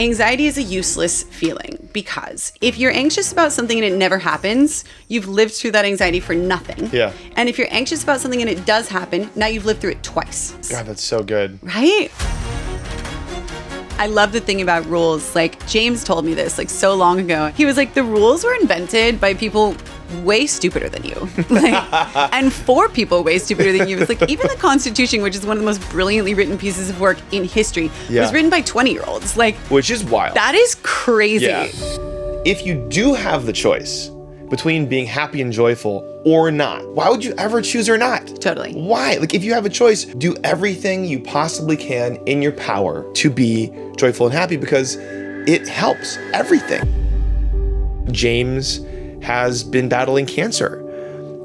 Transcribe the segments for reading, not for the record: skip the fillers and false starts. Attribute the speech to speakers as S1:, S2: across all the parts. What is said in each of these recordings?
S1: Anxiety is a useless feeling because if you're anxious about something and it never happens, you've lived through that anxiety for nothing.
S2: Yeah.
S1: And if you're anxious about something and it does happen, now you've lived through it twice.
S2: God, that's so good.
S1: Right? I love the thing about rules. Like, James told me this like so long ago. He was like, the rules were invented by people way stupider than you. And for people way stupider than you. It's like, even the Constitution, which is one of the most brilliantly written pieces of work in history, was written by 20-year-olds. Like,
S2: which is wild.
S1: That is crazy.
S2: Yeah. If you do have the choice between being happy and joyful or not, why would you ever choose or not?
S1: Totally.
S2: Why? Like, if you have a choice, do everything you possibly can in your power to be joyful and happy, because it helps everything. James has been battling cancer,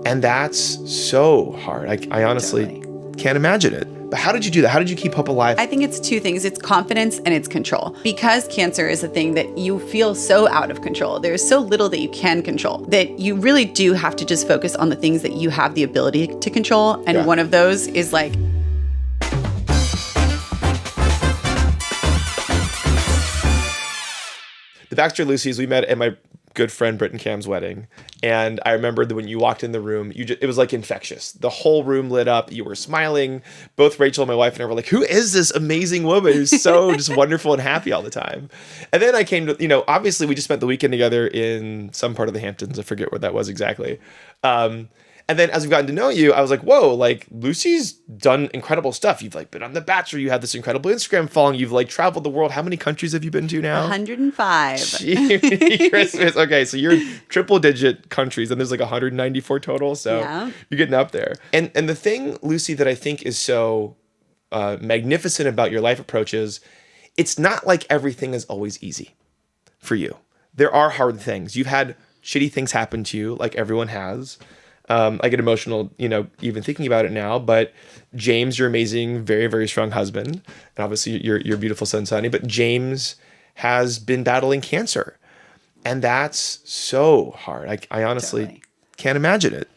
S2: and that's so hard. I honestly can't imagine it. But how did you do that? How did you keep hope alive?
S1: I think it's two things. It's confidence and it's control. Because cancer is a thing that you feel so out of control. There's so little that you can control that you really do have to just focus on the things that you have the ability to control. And one of those is like,
S2: the Baxter Lucys, we met at my good friend Brit and Cam's wedding. And I remember that when you walked in the room, it was like infectious. The whole room lit up. You were smiling. Both Rachel, my wife, and I were like, who is this amazing woman who's so just wonderful and happy all the time? And then I came to, obviously we just spent the weekend together in some part of the Hamptons. I forget where that was exactly. And then as we've gotten to know you, I was like, whoa, like Lucy's done incredible stuff. You've like been on The Bachelor. You have this incredible Instagram following. You've like traveled the world. How many countries have you been to now?
S1: 105.
S2: Christmas. Okay, so you're triple digit countries and there's like 194 total. So you're getting up there. And the thing, Lucy, that I think is so magnificent about your life approach is it's not like everything is always easy for you. There are hard things. You've had shitty things happen to you, like everyone has. I get emotional, even thinking about it now. But James, your amazing, very, very strong husband, and obviously your beautiful son, Sonny. But James has been battling cancer, and that's so hard. I honestly can't imagine it.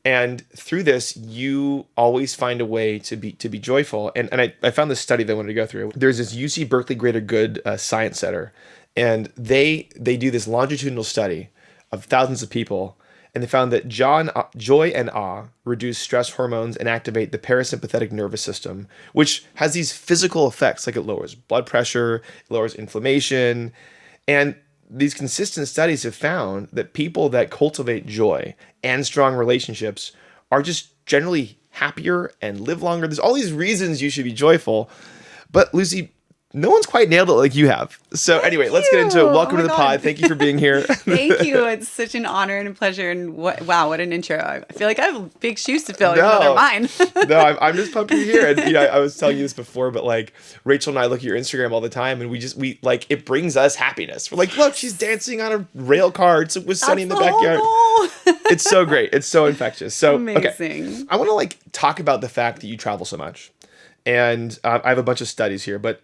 S2: And through this, you always find a way to be joyful. And I found this study that I wanted to go through. There's this UC Berkeley Greater Good Science Center, and they do this longitudinal study of thousands of people. And they found that joy and awe reduce stress hormones and activate the parasympathetic nervous system, which has these physical effects, like it lowers blood pressure, it lowers inflammation. And these consistent studies have found that people that cultivate joy and strong relationships are just generally happier and live longer. There's all these reasons you should be joyful. But Lucy, no one's quite nailed it like you have. So anyway, let's get into it. Welcome to the pod. Thank you for being here.
S1: Thank you. It's such an honor and a pleasure. And wow, what an intro. I feel like I have big shoes to fill. Even though they're mine.
S2: No, I'm just pumped you're here. And I was telling you this before, but like Rachel and I look at your Instagram all the time, and we like, it brings us happiness. We're like, look, she's dancing on a rail car. It's with Sunny in the backyard. It's so great. It's so infectious. So
S1: amazing.
S2: Okay, I want to like talk about the fact that you travel so much, and I have a bunch of studies here, But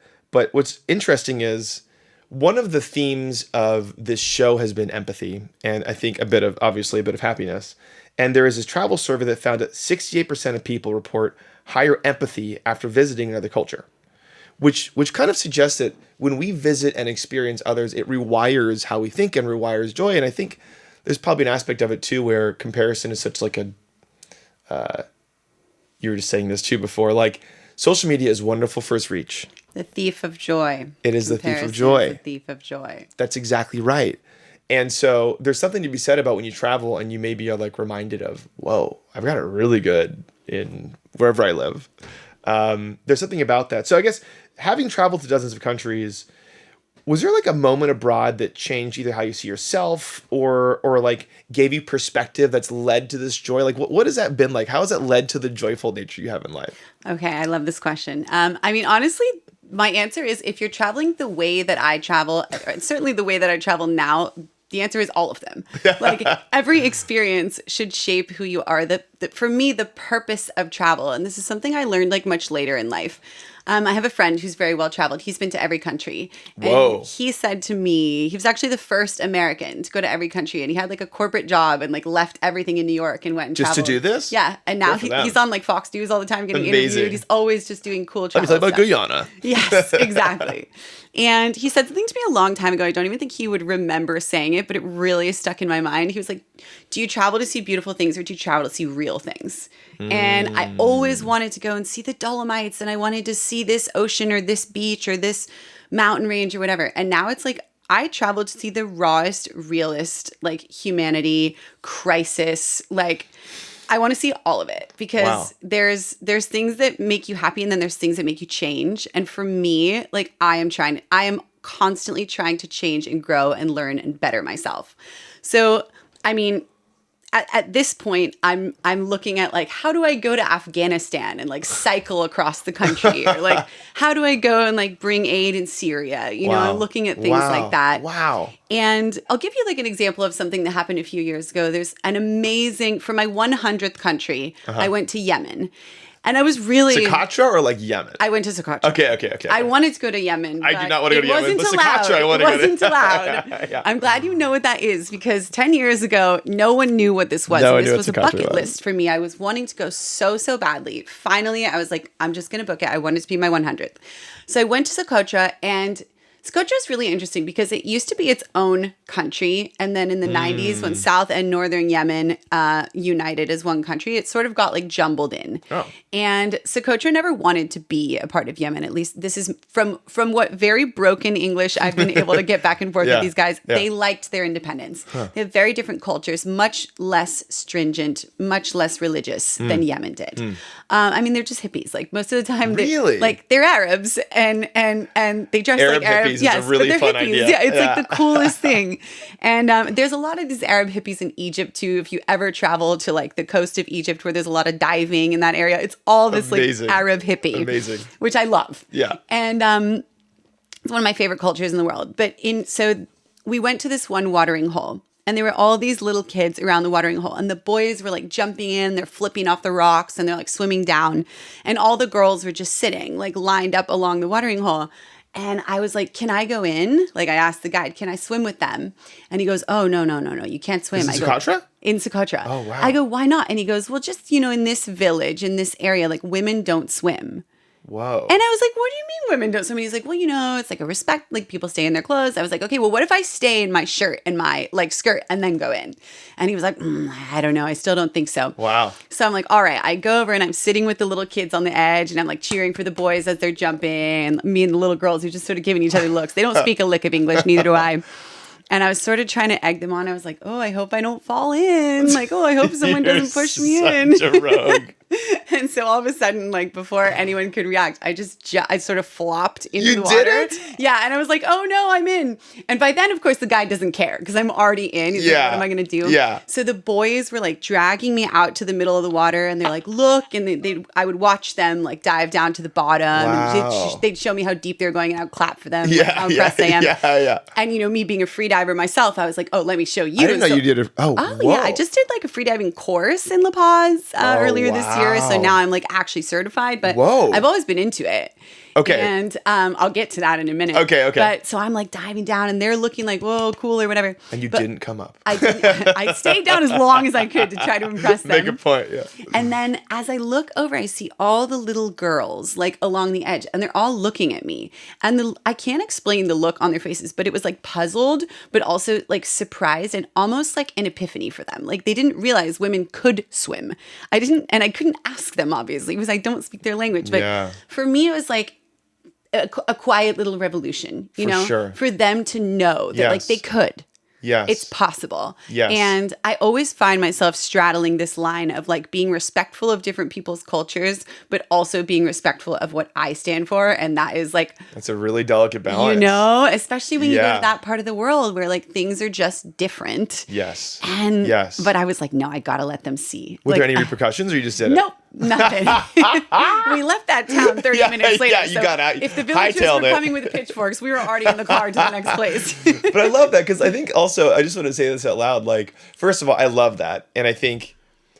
S2: what's interesting is one of the themes of this show has been empathy, and I think obviously a bit of happiness. And there is this travel survey that found that 68% of people report higher empathy after visiting another culture, which kind of suggests that when we visit and experience others, it rewires how we think and rewires joy. And I think there's probably an aspect of it too where comparison is such like you were just saying this too before, like social media is wonderful for its reach.
S1: The thief of joy.
S2: It is the thief of joy.
S1: The thief of joy.
S2: That's exactly right. And so there's something to be said about when you travel and you maybe are like reminded of, whoa, I've got it really good in wherever I live. There's something about that. So I guess having traveled to dozens of countries, was there like a moment abroad that changed either how you see yourself or like gave you perspective that's led to this joy? Like what has that been like? How has that led to the joyful nature you have in life? Okay,
S1: I love this question. I mean, honestly, my answer is if you're traveling the way that I travel, certainly the way that I travel now, the answer is all of them. Like every experience should shape who you are. For me, the purpose of travel, and this is something I learned like much later in life. I have a friend who's very well traveled. He's been to every country.
S2: Whoa.
S1: And he said to me, he was actually the first American to go to every country. And he had like a corporate job and like left everything in New York and went and
S2: Just
S1: traveled.
S2: to do this?
S1: Yeah. And now he's on like Fox News all the time getting interviewed. He's always just doing cool travel
S2: Let me talk about
S1: stuff.
S2: Guyana.
S1: Yes, exactly. And he said something to me a long time ago. I don't even think he would remember saying it, but it really stuck in my mind. He was like, do you travel to see beautiful things or do you travel to see real things? And I always wanted to go and see the Dolomites and I wanted to see this ocean or this beach or this mountain range or whatever. And now it's like, I traveled to see the rawest, realest, like humanity, crisis, like I want to see all of it because there's things that make you happy and then there's things that make you change. And for me, like I am constantly trying to change and grow and learn and better myself. So, I mean, at this point, I'm looking at like, how do I go to Afghanistan and like cycle across the country? Or like, how do I go and like bring aid in Syria? You know, I'm looking at things like that.
S2: Wow.
S1: And I'll give you like an example of something that happened a few years ago. There's an amazing, for my 100th country, I went to Yemen. And I was really...
S2: Socotra or like Yemen?
S1: I went to Socotra.
S2: Okay.
S1: I wanted to go to Yemen.
S2: I do not want to go to Yemen. But Socotra I want to go to.
S1: It wasn't allowed. Yeah. I'm glad you know what that is because 10 years ago, no one knew what this was. This was a bucket list for me. I was wanting to go so badly. Finally, I was like, I'm just going to book it. I wanted to be my 100th. So I went to Socotra and... Socotra is really interesting because it used to be its own country. And then in the 90s, when South and Northern Yemen united as one country, it sort of got like jumbled in. Oh. And Socotra never wanted to be a part of Yemen. At least this is from what very broken English I've been able to get back and forth with these guys. Yeah. They liked their independence. Huh. They have very different cultures, much less stringent, much less religious than Yemen did. I mean, they're just hippies. Like most of the time, they're Arabs and they dress
S2: Arab
S1: like Arabs.
S2: Hippies is a really fun idea.
S1: Yeah, it's like the coolest thing. And there's a lot of these Arab hippies in Egypt too. If you ever travel to like the coast of Egypt where there's a lot of diving in that area, it's all this like Arab hippie.
S2: Amazing.
S1: Which I love.
S2: Yeah.
S1: And it's one of my favorite cultures in the world. But so we went to this one watering hole. And there were all these little kids around the watering hole. And the boys were like jumping in, they're flipping off the rocks, and they're like swimming down. And all the girls were just sitting like lined up along the watering hole. And I was like, can I go in? Like I asked the guide, can I swim with them? And he goes, oh, no, you can't swim.
S2: In Socotra?
S1: In Socotra.
S2: Oh, wow.
S1: I go, why not? And he goes, well, just, in this village, in this area, like women don't swim.
S2: Whoa.
S1: And I was like, what do you mean women don't swim? And he's like, well, it's like a respect, like people stay in their clothes. I was like, okay, well, what if I stay in my shirt and my like skirt and then go in? And he was like, I don't know. I still don't think so.
S2: Wow.
S1: So I'm like, all right, I go over and I'm sitting with the little kids on the edge and I'm like cheering for the boys as they're jumping. And me and the little girls who just sort of giving each other looks. They don't speak a lick of English, neither do I. And I was sort of trying to egg them on. I was like, oh, I hope I don't fall in. Like, oh, I hope someone doesn't push me in.
S2: Such a rogue.
S1: And so all of a sudden, like before anyone could react, I sort of flopped into the water.
S2: You did it?
S1: Yeah. And I was like, oh no, I'm in. And by then, of course, the guy doesn't care because I'm already in. He's like, what am I going to do?
S2: Yeah.
S1: So the boys were like dragging me out to the middle of the water and they're like, look. And I would watch them like dive down to the bottom.
S2: Wow.
S1: And they'd show me how deep they're going and I'd clap for them.
S2: Yeah.
S1: Like, how impressed I am.
S2: Yeah.
S1: And me being a free diver myself, I was like, oh, let me show you.
S2: I didn't know you did it. Oh,
S1: yeah. I just did like a free diving course in La Paz earlier this year. So now I'm like actually certified, but I've always been into it.
S2: Okay.
S1: And I'll get to that in a minute.
S2: Okay.
S1: But so I'm like diving down and they're looking like, whoa, cool or whatever.
S2: And you didn't come up.
S1: I stayed down as long as I could to try to impress them.
S2: Make a point, yeah.
S1: And then as I look over, I see all the little girls like along the edge and they're all looking at me. And I can't explain the look on their faces, but it was like puzzled, but also like surprised and almost like an epiphany for them. Like they didn't realize women could swim. I couldn't ask them obviously because I don't speak their language. But for me, it was like, a quiet little revolution, for them to know that like they could.
S2: Yes.
S1: It's possible.
S2: Yes.
S1: And I always find myself straddling this line of like being respectful of different people's cultures, but also being respectful of what I stand for. And that is like...
S2: That's a really delicate balance.
S1: Especially when you go to that part of the world where like things are just different.
S2: Yes.
S1: And but I was like, no, I got to let them see.
S2: Were there any repercussions or you just did it?
S1: Nope. Nothing. We left that town 30 minutes later.
S2: Yeah, you got out.
S1: If the villagers were coming with pitchforks, we were already in the car to the next place.
S2: But I love that because I think also, I just want to say this out loud. Like, first of all, I love that. And I think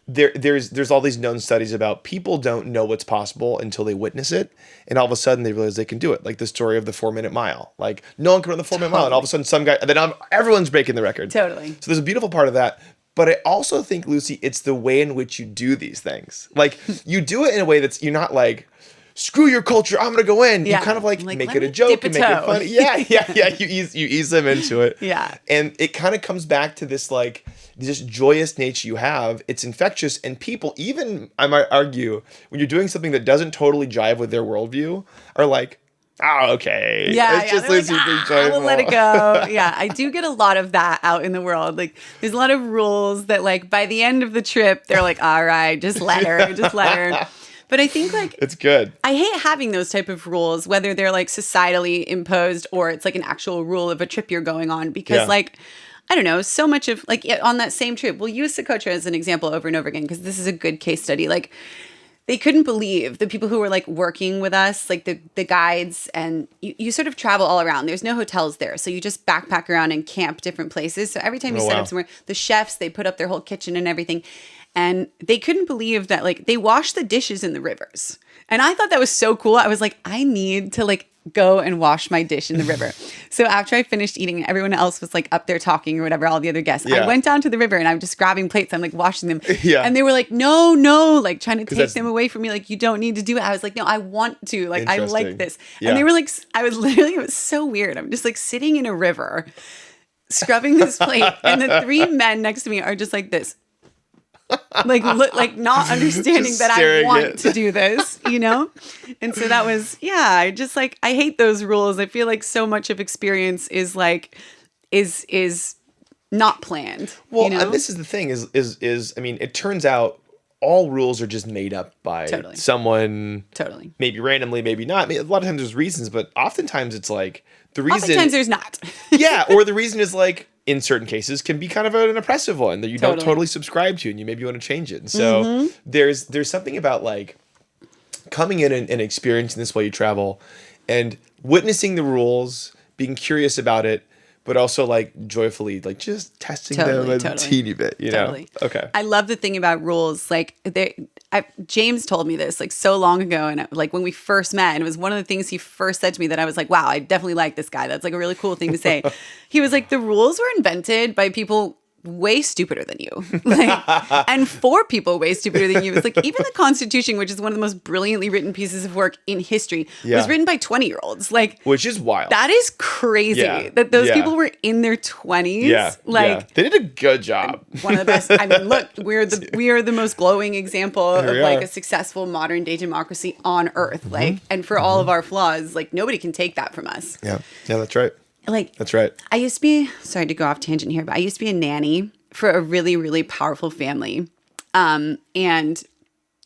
S2: there's all these known studies about people don't know what's possible until they witness it, and all of a sudden they realize they can do it. Like the story of the 4-minute mile. Like no one can run the 4-minute mile, and all of a sudden some guy, and then everyone's breaking the record.
S1: Totally.
S2: So there's a beautiful part of that. But I also think, Lucy, it's the way in which you do these things. Like you do it in a way that's, you're not like, screw your culture, I'm gonna go in.
S1: Yeah.
S2: You kind of like
S1: Like,
S2: make
S1: let
S2: it a
S1: me
S2: joke
S1: dip a
S2: and make it
S1: toe.
S2: funny. Yeah. You ease them into it.
S1: Yeah.
S2: And it kind of comes back to this like this joyous nature you have. It's infectious, and people, even I might argue, when you're doing something that doesn't totally jive with their worldview, are like, oh, okay.
S1: Yeah,
S2: it's just Lucy being
S1: we'll
S2: joyful.
S1: let it go. Yeah, I do get a lot of that out in the world. Like, there's a lot of rules that, like, by the end of the trip, they're like, all right, just let her. But I think, like,
S2: It's good.
S1: I hate having those type of rules, whether they're, like, societally imposed or it's, like, an actual rule of a trip you're going on. Because, like, I don't know, so much of, like, on that same trip, we'll use Socotra as an example over and over again because this is a good case study. Like, they couldn't believe the people who were like working with us, like the guides, and you sort of travel all around. There's no hotels there. So you just backpack around and camp different places. So every time you set up somewhere, the chefs, they put up their whole kitchen and everything. And they couldn't believe that, like, they wash the dishes in the rivers. And I thought that was so cool. I was like, I need to like go and wash my dish in the river. So after I finished eating, everyone else was like up there talking or whatever, all the other guests. I went down to the river and I'm just grabbing plates. I'm like washing them. And they were like, no, like trying to take them away from me. Like, you don't need to do it. I was like, no, I want to. Like, I like this. And they were like, it was so weird. I'm just like sitting in a river, scrubbing this plate. And the 3 men next to me are just like this. Like not understanding that I want to do this, you know? And so that was, I just like, I hate those rules. I feel like so much of experience is like, is not planned.
S2: Well,
S1: you know?
S2: and this is the thing is, I mean, it turns out all rules are just made up by someone.
S1: Totally.
S2: Maybe randomly, maybe not. I mean, a lot of times there's reasons, but oftentimes it's like the reason.
S1: Oftentimes there's not.
S2: Or the reason is like, in certain cases, can be kind of an oppressive one that you don't totally subscribe to, and you maybe want to change it. And so there's something about like coming in and experiencing this while you travel, and witnessing the rules, being curious about it, but also like joyfully like just testing them a teeny bit, you know? Okay.
S1: I love the thing about rules. Like James told me this like so long ago, and like when we first met, and it was one of the things he first said to me that I was like, wow, I definitely like this guy. That's like a really cool thing to say. He was like, the rules were invented by people way stupider than you, like, and for people way stupider than you. It's like even the Constitution, which is one of the most brilliantly written pieces of work in history, was written by 20-year-olds. Like,
S2: which is wild.
S1: That is crazy that those people were in their 20s. Like,
S2: they did a good job.
S1: One of the best. I mean, look, we are the most glowing example of like a successful modern day democracy on earth. Like, and for all of our flaws, like nobody can take that from us.
S2: Yeah, that's right.
S1: Like,
S2: that's right.
S1: I used to be, sorry to go off tangent here, but I used to be a nanny for a really, really powerful family. And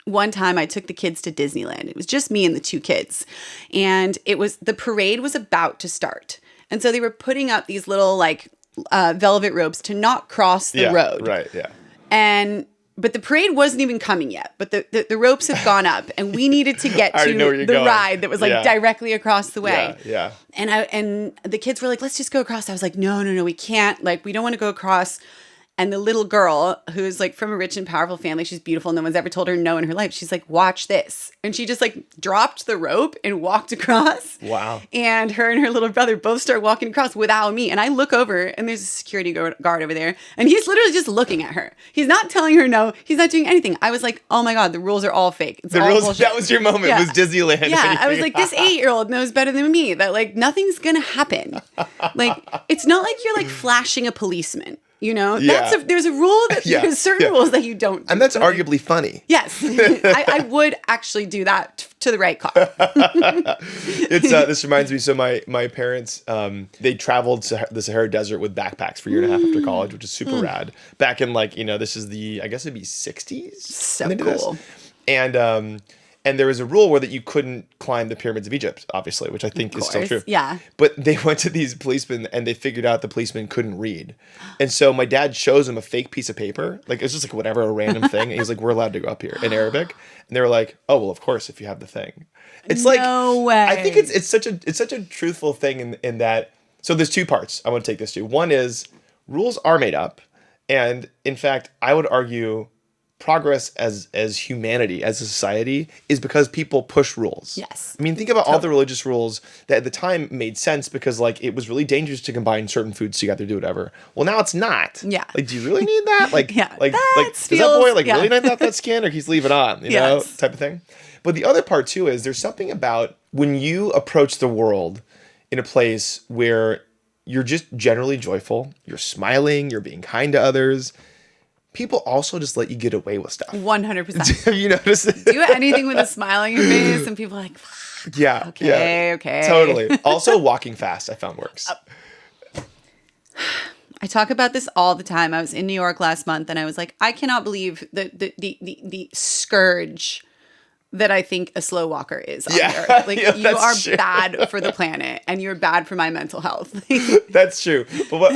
S1: one time I took the kids to Disneyland. It was just me and the 2 kids. And the parade was about to start. And so they were putting up these little like velvet ropes to not cross the road.
S2: Right,
S1: But the parade wasn't even coming yet. But the ropes had gone up, and we needed to get to the ride that was like directly across the way.
S2: Yeah.
S1: And the kids were like, let's just go across. I was like, no, we can't. Like, we don't want to go across. And the little girl, who's like from a rich and powerful family, she's beautiful. No one's ever told her no in her life. She's like, watch this. And she just like dropped the rope and walked across.
S2: Wow.
S1: And her little brother both start walking across without me. And I look over, and there's a security guard over there. And he's literally just looking at her. He's not telling her no. He's not doing anything. I was like, oh my God, the rules are all fake. It's all bullshit.
S2: That was your moment. It was Disneyland.
S1: Yeah. I was like, this 8-year-old knows better than me that like nothing's going to happen. Like, it's not like you're like flashing a policeman. You know, there's a rule that there's certain rules that you don't do.
S2: And that's arguably funny.
S1: Yes. I would actually do that to the right car.
S2: This reminds me. So my parents, they traveled to the Sahara Desert with backpacks for a year and a half after college, which is super rad. Back in like, this is I guess it'd be 60s.
S1: So cool.
S2: And there was a rule where that you couldn't climb the pyramids of Egypt, obviously, which I think is still true.
S1: Yeah.
S2: But they went to these policemen, and they figured out the policemen couldn't read. And so my dad shows them a fake piece of paper. Like, it's just like whatever, a random thing. And he's like, we're allowed to go up here in Arabic. And they were like, oh, well, of course, if you have the thing. It's like,
S1: no way.
S2: I think it's such a truthful thing in that. So there's 2 parts I want to take this to. One is rules are made up. And in fact, I would argue progress as humanity, as a society, is because people push rules.
S1: Yes.
S2: I mean, think about all the religious rules that at the time made sense because like it was really dangerous to combine certain foods together to do whatever. Well, now it's not.
S1: Yeah.
S2: Like, do you really need that? Like,
S1: Yeah,
S2: like does that
S1: feels-
S2: boy like
S1: yeah.
S2: really not that skin, or he's leave it on, you know, type of thing. But the other part too is there's something about when you approach the world in a place where you're just generally joyful, you're smiling, you're being kind to others. People also just let you get away with stuff.
S1: 100%.
S2: Have you noticed?
S1: Do anything with a smile on your face, and people are like,
S2: Yeah.
S1: okay.
S2: Totally. Also, walking fast, I found works.
S1: I talk about this all the time. I was in New York last month, and I was like, I cannot believe the scourge that I think a slow walker is on the earth. Like,
S2: Yeah,
S1: you
S2: that's
S1: are
S2: true.
S1: bad for the planet, and you're bad for my mental health.
S2: That's true. But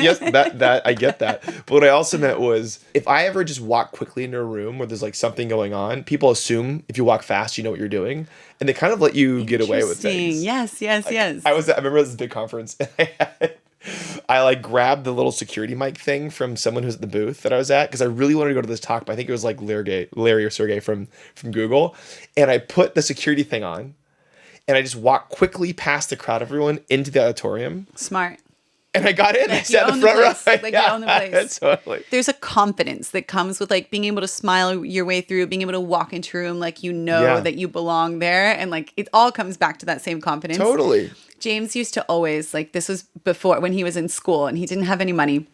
S2: yes, that I get that. But what I also meant was, if I ever just walk quickly into a room where there's like something going on, people assume if you walk fast, you know what you're doing, and they kind of let you get away with things.
S1: Yes.
S2: I remember this big conference, and I like grabbed the little security mic thing from someone who's at the booth that I was at because I really wanted to go to this talk, but I think it was like Larry or Sergey from Google, and I put the security thing on, and I just walked quickly past the crowd, everyone into the auditorium.
S1: Smart.
S2: And I got in.
S1: Like,
S2: I sat in the front row.
S1: Like, you own the place.
S2: Totally.
S1: There's a confidence that comes with like being able to smile your way through, being able to walk into a room like you know that you belong there, and like it all comes back to that same confidence.
S2: Totally.
S1: James used to always, like, this was before when he was in school and he didn't have any money.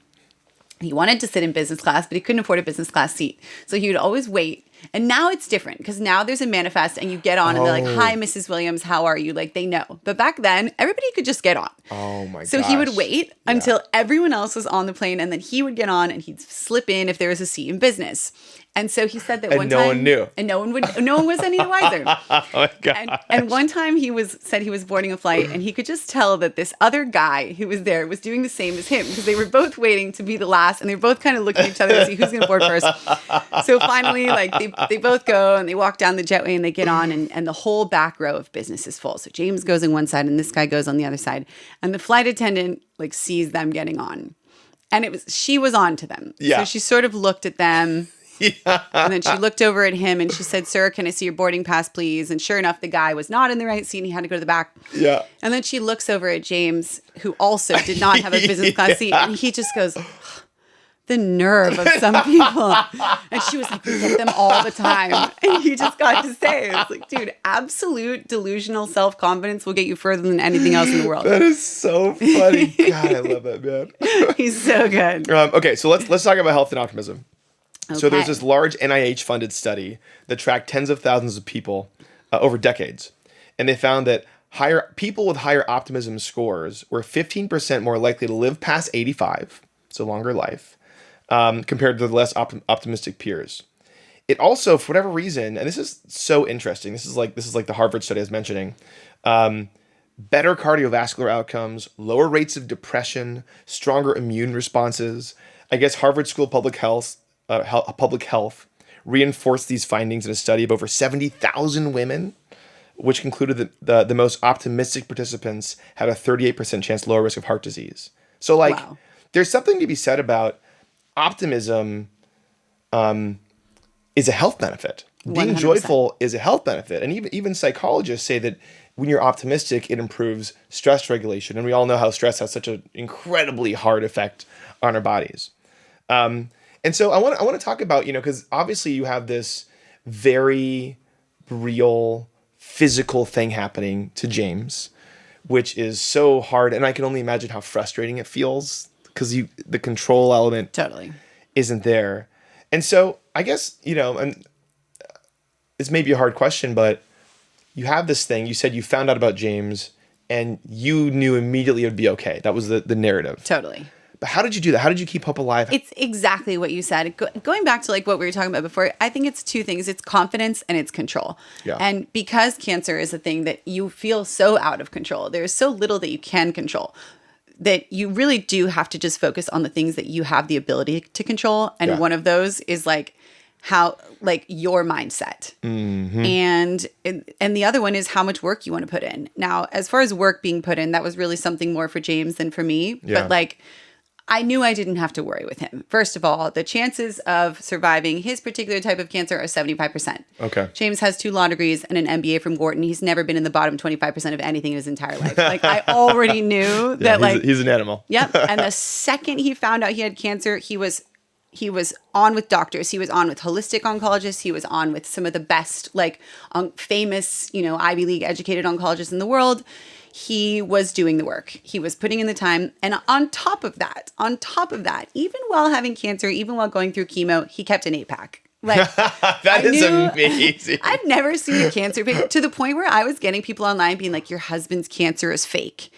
S1: He wanted to sit in business class, but he couldn't afford a business class seat. So he would always wait. And now it's different because now there's a manifest and you get on and they're like, hi, Mrs. Williams, how are you? Like, they know. But back then, everybody could just get on.
S2: Oh my gosh.
S1: So he would wait until everyone else was on the plane, and then he would get on and he'd slip in if there was a seat in business. And so he said that one time.
S2: And no one knew.
S1: And no one was any wiser.
S2: Oh my God.
S1: And one time said he was boarding a flight, and he could just tell that this other guy who was there was doing the same as him because they were both waiting to be the last, and they were both kind of looking at each other to see who's going to board first. So finally, like they both go and they walk down the jetway and they get on, and the whole back row of business is full. So James goes on one side and this guy goes on the other side, and the flight attendant like sees them getting on, and she was on to them.
S2: Yeah.
S1: So she sort of looked at them.
S2: Yeah.
S1: And then she looked over at him and she said, sir, can I see your boarding pass, please? And sure enough, the guy was not in the right seat and he had to go to the back.
S2: Yeah.
S1: And then she looks over at James, who also did not have a business class seat. And he just goes, the nerve of some people. And she was like, we get them all the time. And he just got to say, it's like, dude, absolute delusional self-confidence will get you further than anything else in the world.
S2: That is so funny. God, I love that, man.
S1: He's so good.
S2: Okay, so let's talk about health and optimism.
S1: Okay.
S2: So there's this large NIH-funded study that tracked tens of thousands of people over decades. And they found that people with higher optimism scores were 15% more likely to live past 85, so longer life, compared to the less optimistic peers. It also, for whatever reason, and this is so interesting, this is like the Harvard study I was mentioning, better cardiovascular outcomes, lower rates of depression, stronger immune responses. I guess Harvard School of Public Health reinforced these findings in a study of over 70,000 women, which concluded that the most optimistic participants had a 38% chance lower risk of heart disease. So, like, There's something to be said about optimism is a health benefit. 100%. Being joyful is a health benefit. And even psychologists say that when you're optimistic, it improves stress regulation. And we all know how stress has such an incredibly hard effect on our bodies. And so I want to talk about, because obviously you have this very real physical thing happening to James, which is so hard. And I can only imagine how frustrating it feels because the control element
S1: totally
S2: isn't there. And so I guess, and this may be a hard question, but you have this thing. You said you found out about James and you knew immediately it would be okay. That was the narrative.
S1: Totally.
S2: But how did you do that? How did you keep hope alive?
S1: It's exactly what you said. Going back to like what we were talking about before, I think it's two things. It's confidence and it's control.
S2: Yeah.
S1: And because cancer is a thing that you feel so out of control, there's so little that you can control that you really do have to just focus on the things that you have the ability to control. And one of those is like your mindset.
S2: Mm-hmm.
S1: And the other one is how much work you want to put in. Now, as far as work being put in, that was really something more for James than for me.
S2: Yeah.
S1: But like, I knew I didn't have to worry with him. First of all, the chances of surviving his particular type of cancer are 75%.
S2: Okay.
S1: James has 2 law degrees and an MBA from Wharton. He's never been in the bottom 25% of anything in his entire life. Like, I already knew that,
S2: he's an animal.
S1: Yep. And the second he found out he had cancer, he was on with doctors. He was on with holistic oncologists. He was on with some of the best, like, famous, Ivy League educated oncologists in the world. He was doing the work. He was putting in the time. And on top of that, even while having cancer, even while going through chemo, he kept an 8-pack. Like,
S2: that is amazing.
S1: I've never seen a cancer patient, to the point where I was getting people online being like, your husband's cancer is fake.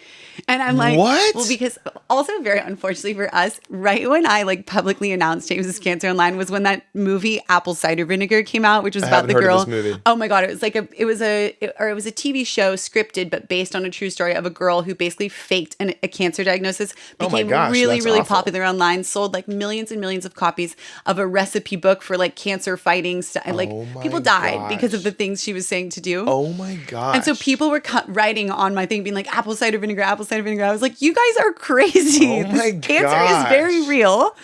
S1: And I'm like,
S2: what?
S1: Well, because also very unfortunately for us, right when I like publicly announced James's cancer online was when that movie Apple Cider Vinegar came out, which was about the girl.
S2: Of this movie.
S1: Oh my God. It was like it was a TV show scripted, but based on a true story of a girl who basically faked a cancer diagnosis, became really popular online, sold like millions and millions of copies of a recipe book for like cancer fighting stuff. And like people died because of the things she was saying to do.
S2: Oh my God.
S1: And so people were writing on my thing being like, apple cider vinegar, apple cider vinegar. I was like, you guys are crazy.
S2: Oh my
S1: this cancer is very real.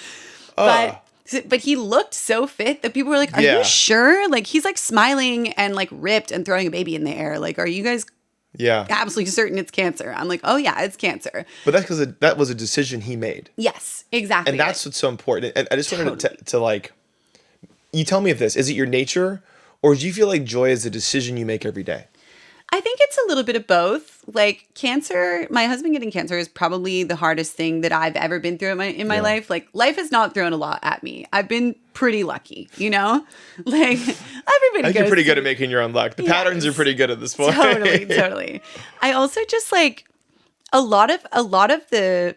S1: But he looked so fit that people were like, are you sure? Like, he's like smiling and like ripped and throwing a baby in the air. Like, are you guys absolutely certain it's cancer? I'm like, oh yeah, it's cancer.
S2: But that's because that was a decision he made.
S1: Yes, exactly.
S2: And that's what's so important. And I just wanted to like, you tell me if this, is it your nature, or do you feel like joy is a decision you make every day?
S1: I think it's a little bit of both. Like, cancer, my husband getting cancer is probably the hardest thing that I've ever been through in my life. Like, life has not thrown a lot at me. I've been pretty lucky, Like, everybody
S2: I think you're pretty good at making your own luck. The patterns are pretty good at this point.
S1: Totally. I also just like a lot of the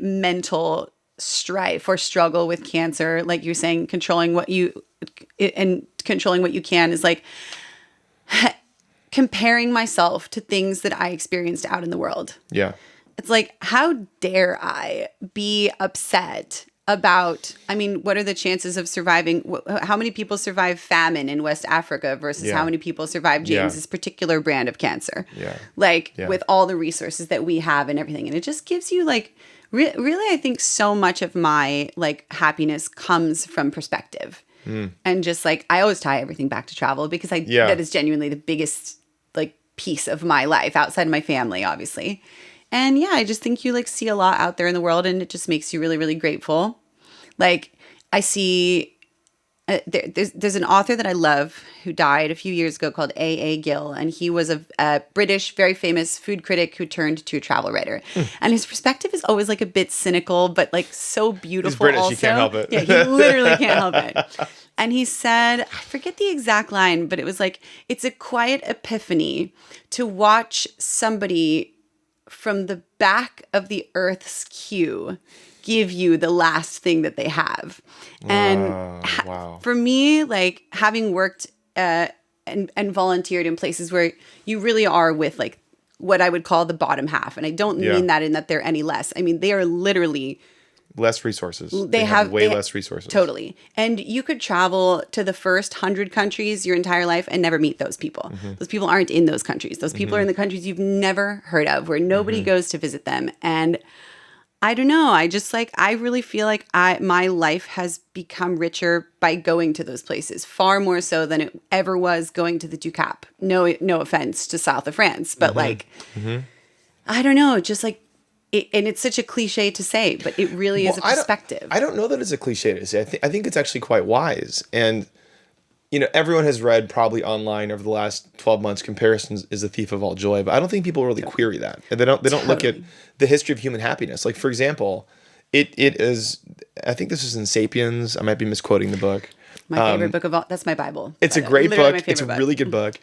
S1: mental strife or struggle with cancer, like you're saying, controlling what you can is like comparing myself to things that I experienced out in the world.
S2: Yeah.
S1: It's like, how dare I be upset about, what are the chances of surviving? How many people survive famine in West Africa versus how many people survive James's particular brand of cancer?
S2: Yeah.
S1: With all the resources that we have and everything. And it just gives you like, really, I think so much of my like happiness comes from perspective. And just like, I always tie everything back to travel because that is genuinely the biggest like piece of my life outside of my family, obviously. And yeah, I just think you like see a lot out there in the world and it just makes you really, really grateful. Like, I see there's an author that I love who died a few years ago called A. Gill, and he was a British, very famous food critic who turned to a travel writer. And his perspective is always like a bit cynical, but like so beautiful.
S2: He's British,
S1: also.
S2: You can't help it.
S1: Yeah, he literally can't help it. And he said, I forget the exact line, but it was like, it's a quiet epiphany to watch somebody from the back of the Earth's queue give you the last thing that they have. And for me, like having worked and volunteered in places where you really are with like what I would call the bottom half. And I don't mean that in that they're any less. I mean, they are literally
S2: less resources.
S1: They have
S2: less resources.
S1: Totally. And you could travel to the first 100 countries your entire life and never meet those people. Those people aren't in those countries. Those people are in the countries you've never heard of, where nobody goes to visit them. And I don't know. I just like, I really feel like my life has become richer by going to those places, far more so than it ever was going to the Ducap. No offense to South of France, but like, I don't know, just like, and it's such a cliche to say, but it really is a perspective.
S2: I don't know that it's a cliche to say. I think it's actually quite wise. And, everyone has read probably online over the last 12 months, comparisons is the thief of all joy. But I don't think people really query that. And they don't look at the history of human happiness. Like, for example, it is, I think this is in Sapiens. I might be misquoting the book.
S1: My favorite book of all, that's my Bible.
S2: It's a great book. It's a really good book.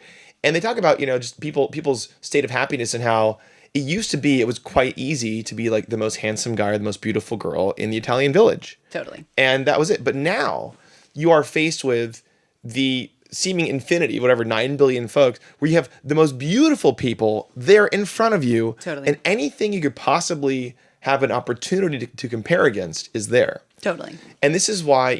S2: And they talk about, just people's state of happiness and how it used to be, it was quite easy to be like the most handsome guy or the most beautiful girl in the Italian village.
S1: Totally.
S2: And that was it. But now you are faced with the seeming infinity, whatever, 9 billion folks, where you have the most beautiful people there in front of you.
S1: Totally.
S2: And anything you could possibly have an opportunity to compare against is there.
S1: Totally.
S2: And this is why,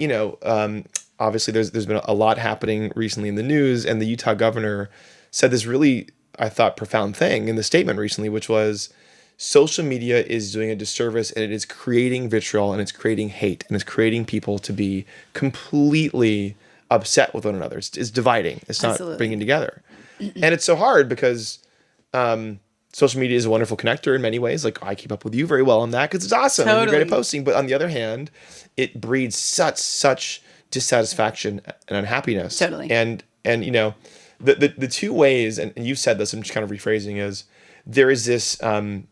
S2: obviously there's been a lot happening recently in the news, and the Utah governor said this really, I thought, profound thing in the statement recently, which was social media is doing a disservice, and it is creating vitriol, and it's creating hate, and it's creating people to be completely upset with one another. It's dividing. It's not bringing together. And it's so hard because social media is a wonderful connector in many ways. Like, I keep up with you very well on that because it's awesome. And you're great at posting. But on the other hand, it breeds such dissatisfaction and unhappiness.
S1: Totally.
S2: And you know, the two ways, and you said this, I'm just kind of rephrasing, is there is this, and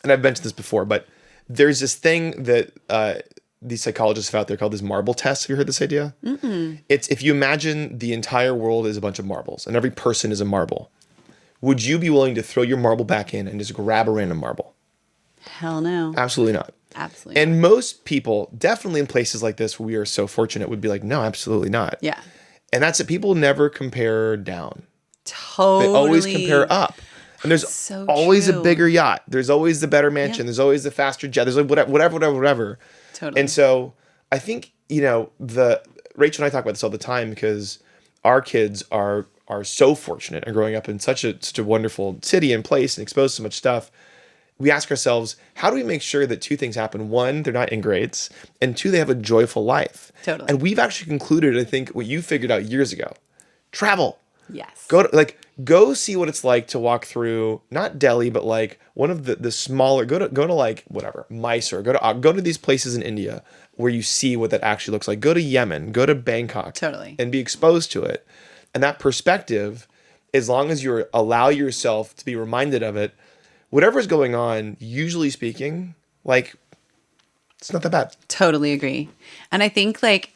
S2: I've mentioned this before, but there's this thing that these psychologists have out there called this marble test. Have you heard this idea?
S1: Mm-mm.
S2: It's if you imagine the entire world is a bunch of marbles and every person is a marble, would you be willing to throw your marble back in and just grab a random marble?
S1: Hell no.
S2: Absolutely not.
S1: Absolutely.
S2: And most people, definitely in places like this where we are so fortunate, would be like, no, absolutely not.
S1: Yeah.
S2: And that's it. People never compare down.
S1: Totally.
S2: They always compare up. And there's
S1: so
S2: always
S1: true.
S2: a bigger yacht. There's always the better mansion. There's always the faster jet. There's like whatever.
S1: Totally.
S2: And so I think, you know, Rachel and I talk about this all the time because our kids are so fortunate and growing up in such a wonderful city and place and exposed to so much stuff. We ask ourselves, how do we make sure that two things happen? One, they're not ingrates, and two, they have a joyful life.
S1: Totally.
S2: And we've actually concluded, I think, what you figured out years ago. Travel.
S1: Yes.
S2: Go see what it's like to walk through, not Delhi, but like one of the smaller, go to like whatever, Mysore, go to these places in India where you see what that actually looks like. Go to Yemen, go to Bangkok.
S1: Totally.
S2: And be exposed to it. And that perspective, as long as you allow yourself to be reminded of it, whatever's going on, usually speaking, like, it's not that bad.
S1: Totally agree. And I think like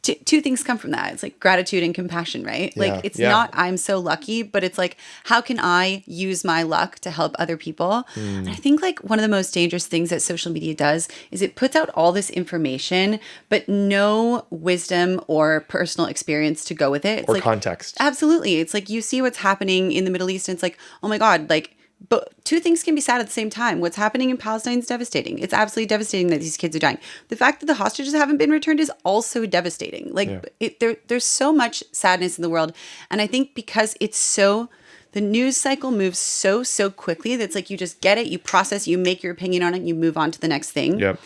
S1: two things come from that. It's like gratitude and compassion, right? Like it's not I'm so lucky, but it's like, how can I use my luck to help other people? And I think like one of the most dangerous things that social media does is it puts out all this information, but no wisdom or personal experience to go with it. It's
S2: or
S1: like,
S2: context.
S1: Absolutely. It's like you see what's happening in the Middle East and it's like, oh my God, like, but two things can be sad at the same time. What's happening in Palestine is devastating. It's absolutely devastating that these kids are dying. The fact that the hostages haven't been returned is also devastating. Like there's so much sadness in the world. And I think because the news cycle moves so quickly that's like you just get it, you process, you make your opinion on it, you move on to the next thing.
S2: Yep.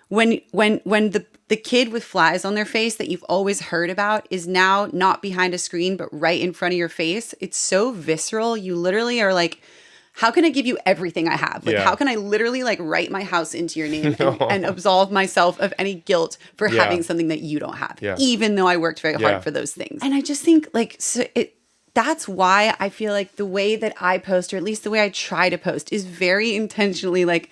S1: When the kid with flies on their face that you've always heard about is now not behind a screen, but right in front of your face, it's so visceral. You literally are like, how can I give you everything I have? Like, how can I literally like write my house into your name and absolve myself of any guilt for having something that you don't have, even though I worked very hard for those things. And I just think like, that's why I feel like the way that I post, or at least the way I try to post, is very intentionally like,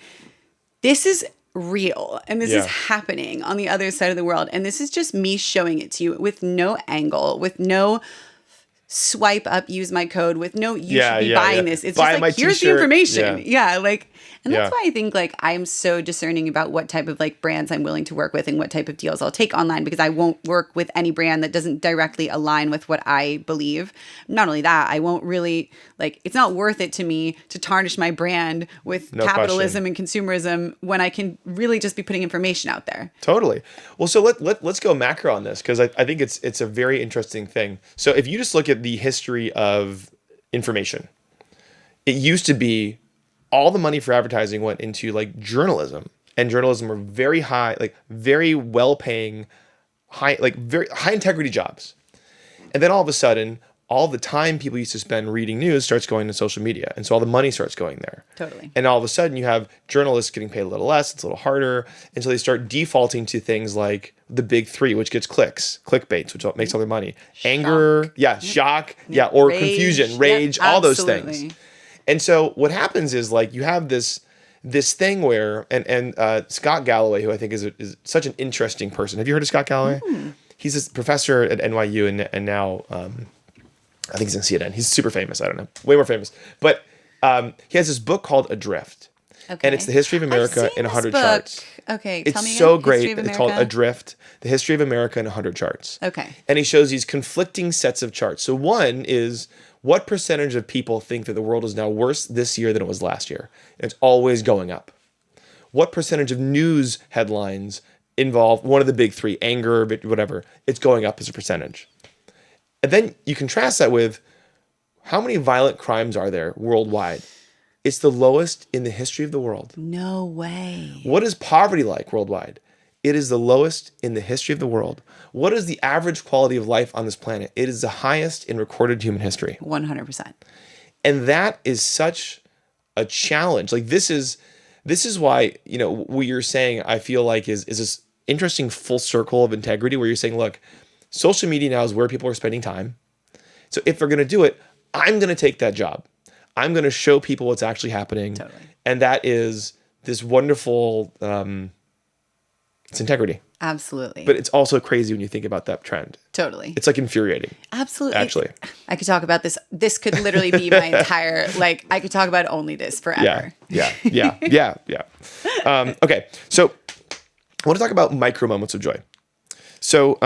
S1: this is real and this is happening on the other side of the world. And this is just me showing it to you with no angle, with no swipe up, use my code, with no, you should be buying this. It's just like, here's the information. And that's why I think like I'm so discerning about what type of like brands I'm willing to work with and what type of deals I'll take online, because I won't work with any brand that doesn't directly align with what I believe. Not only that, I won't really like, it's not worth it to me to tarnish my brand with capitalism and consumerism when I can really just be putting information out there.
S2: Totally. Well, so let's go macro on this, because I think it's a very interesting thing. So if you just look at the history of information, it used to be all the money for advertising went into like journalism, and journalism were very high, like very well paying, very high integrity jobs. And then all of a sudden, all the time people used to spend reading news starts going to social media. And so all the money starts going there.
S1: Totally.
S2: And all of a sudden you have journalists getting paid a little less, it's a little harder. And so they start defaulting to things like the big three, which gets clicks, clickbaits, which makes all their money.
S1: Shock.
S2: Anger, shock, or
S1: rage.
S2: confusion, rage, all those
S1: Absolutely.
S2: things. And so what happens is like you have this thing where, and Scott Galloway, who I think is such an interesting person. Have you heard of Scott Galloway? He's a professor at NYU and now I think he's in CNN. He's super famous. I don't know. Way more famous. But he has this book called Adrift. Okay. And it's the history of America in 100 charts.
S1: Okay.
S2: It's
S1: tell me
S2: so
S1: again.
S2: great. It's called Adrift, the history of America in 100 charts.
S1: Okay.
S2: And he shows these conflicting sets of charts. So one is, what percentage of people think that the world is now worse this year than it was last year? It's always going up. What percentage of news headlines involve one of the big three, anger, whatever? It's going up as a percentage. And then you contrast that with how many violent crimes are there worldwide? It's the lowest in the history of the world.
S1: No way.
S2: What is poverty like worldwide? It is the lowest in the history of the world. What is the average quality of life on this planet? It is the highest in recorded human history.
S1: 100%.
S2: And that is such a challenge. Like this is why, what you're saying, I feel like is this interesting full circle of integrity where you're saying, look, social media now is where people are spending time. So if they're going to do it, I'm going to take that job. I'm going to show people what's actually happening.
S1: Totally.
S2: And that is this wonderful, it's integrity.
S1: Absolutely.
S2: But it's also crazy when you think about that trend.
S1: Totally.
S2: It's like infuriating.
S1: Absolutely.
S2: Actually.
S1: I could talk about this. This could literally be my entire, I could talk about only this forever.
S2: Yeah. Okay. So I want to talk about micro moments of joy. So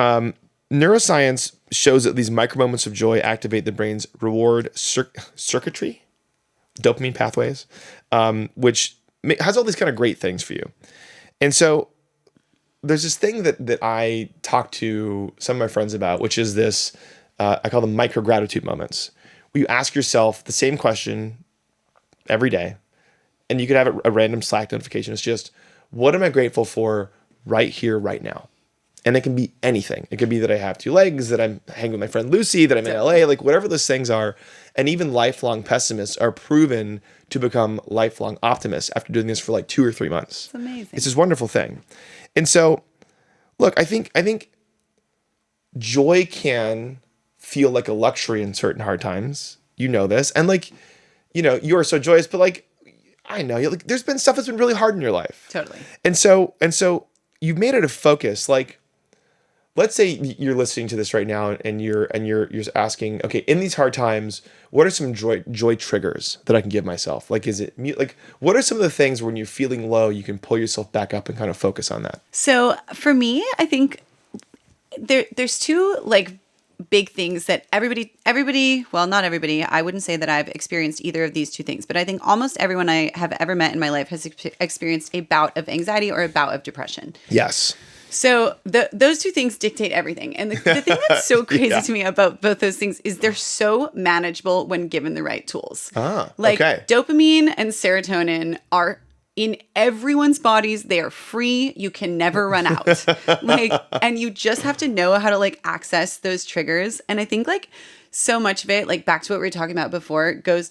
S2: neuroscience shows that these micro moments of joy activate the brain's reward circuitry, dopamine pathways, which has all these kind of great things for you. And so there's this thing that I talk to some of my friends about, which is this, I call them micro gratitude moments, where you ask yourself the same question every day, and you could have a random Slack notification. It's just, what am I grateful for right here, right now? And it can be anything. It could be that I have 2 legs, that I'm hanging with my friend Lucy, that I'm in LA, like whatever those things are. And even lifelong pessimists are proven to become lifelong optimists after doing this for like 2 or 3 months.
S1: It's amazing.
S2: It's this wonderful thing. And so, look, I think joy can feel like a luxury in certain hard times. You know this. And you are so joyous, but I know you. There's been stuff that's been really hard in your life.
S1: Totally.
S2: And so you've made it a focus. Let's say you're listening to this right now and you're asking, okay, in these hard times, what are some joy triggers that I can give myself? What are some of the things when you're feeling low, you can pull yourself back up and kind of focus on that?
S1: So for me, I think there's 2 big things that everybody, well, not everybody, I wouldn't say that I've experienced either of these 2 things, but I think almost everyone I have ever met in my life has experienced a bout of anxiety or a bout of depression.
S2: Yes.
S1: So those 2 things dictate everything. And the thing that's so crazy to me about both those things is they're so manageable when given the right tools.
S2: Okay.
S1: Dopamine and serotonin are in everyone's bodies. They are free. You can never run out. And you just have to know how to access those triggers. And I think so much of it, back to what we were talking about before, goes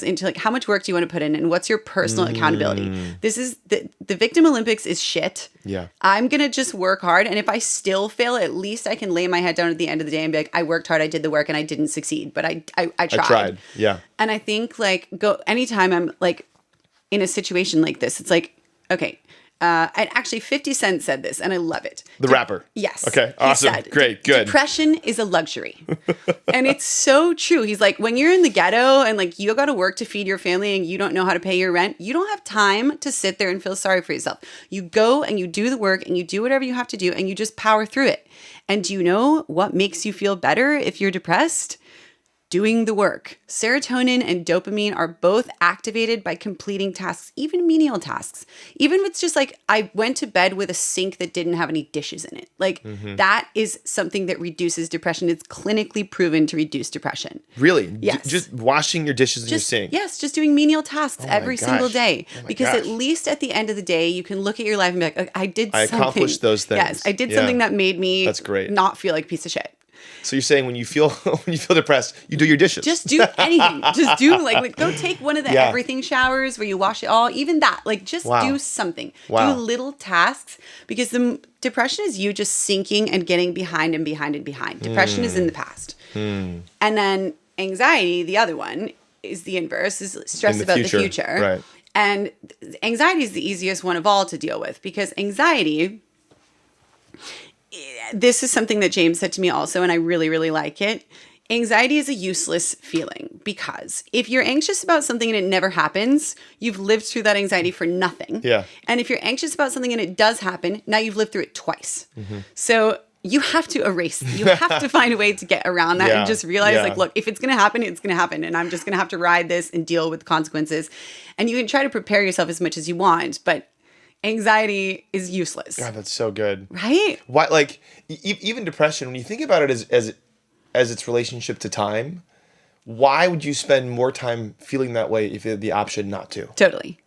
S1: into how much work do you want to put in and what's your personal accountability. This is the Victim Olympics is shit.
S2: Yeah.
S1: I'm going to just work hard. And if I still fail, at least I can lay my head down at the end of the day and be like, I worked hard, I did the work, and I didn't succeed, but I tried.
S2: I tried. Yeah.
S1: And I think anytime I'm in a situation like this, it's okay. And actually 50 Cent said this, and I love it.
S2: The rapper.
S1: Yes.
S2: Okay. Awesome. Great. Good.
S1: Depression is a luxury. And it's so true. He's like, when you're in the ghetto and you got to work to feed your family and you don't know how to pay your rent, you don't have time to sit there and feel sorry for yourself. You go and you do the work and you do whatever you have to do and you just power through it. And do you know what makes you feel better if you're depressed? Doing the work. Serotonin and dopamine are both activated by completing tasks, even menial tasks. Even if it's just I went to bed with a sink that didn't have any dishes in it. That is something that reduces depression. It's clinically proven to reduce depression.
S2: Really?
S1: Yes.
S2: Just washing your dishes in your sink?
S1: Yes, just doing menial tasks every single day. Because
S2: gosh.
S1: at least at the end of the day, you can look at your life and be like, I did something.
S2: I accomplished those things.
S1: Yes, I did something that made me
S2: That's great.
S1: Not feel like a piece of shit.
S2: So you're saying when you feel depressed, you do your dishes.
S1: Just do anything. Just do go take one of the everything showers where you wash it all. Even that, just do something.
S2: Wow.
S1: Do little tasks because the depression is you just sinking and getting behind and behind and behind. Depression is in the past. And then anxiety, the other one, is the inverse, is stress about the future.
S2: Right.
S1: And anxiety is the easiest one of all to deal with because anxiety, this is something that James said to me also, and I really, really like it. Anxiety is a useless feeling because if you're anxious about something and it never happens, you've lived through that anxiety for nothing.
S2: Yeah.
S1: And if you're anxious about something and it does happen, now you've lived through it twice. So you have to erase. You have to find a way to get around that and just realize, look, if it's going to happen, it's going to happen. And I'm just going to have to ride this and deal with the consequences. And you can try to prepare yourself as much as you want, but anxiety is useless.
S2: God, that's so good.
S1: Right?
S2: Why, even depression, when you think about it as its relationship to time, why would you spend more time feeling that way if you had the option not to?
S1: Totally.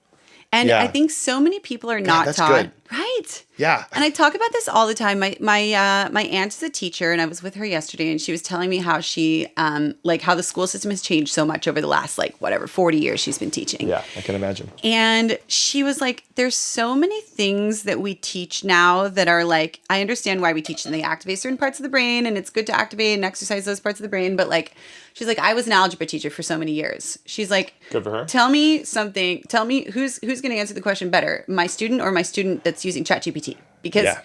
S1: And I think so many people are not
S2: that's
S1: taught.
S2: good.
S1: Right.
S2: Yeah.
S1: And I talk about this all the time. My aunt is a teacher, and I was with her yesterday, and she was telling me how she how the school system has changed so much over the last 40 years she's been teaching.
S2: Yeah, I can imagine.
S1: And she was like, there's so many things that we teach now that are like, I understand why we teach them. They activate certain parts of the brain, and it's good to activate and exercise those parts of the brain. But she's like, I was an algebra teacher for so many years. She's like,
S2: good for her.
S1: Tell me something. Tell me who's going to answer the question better, my student or my student that's using ChatGPT? Because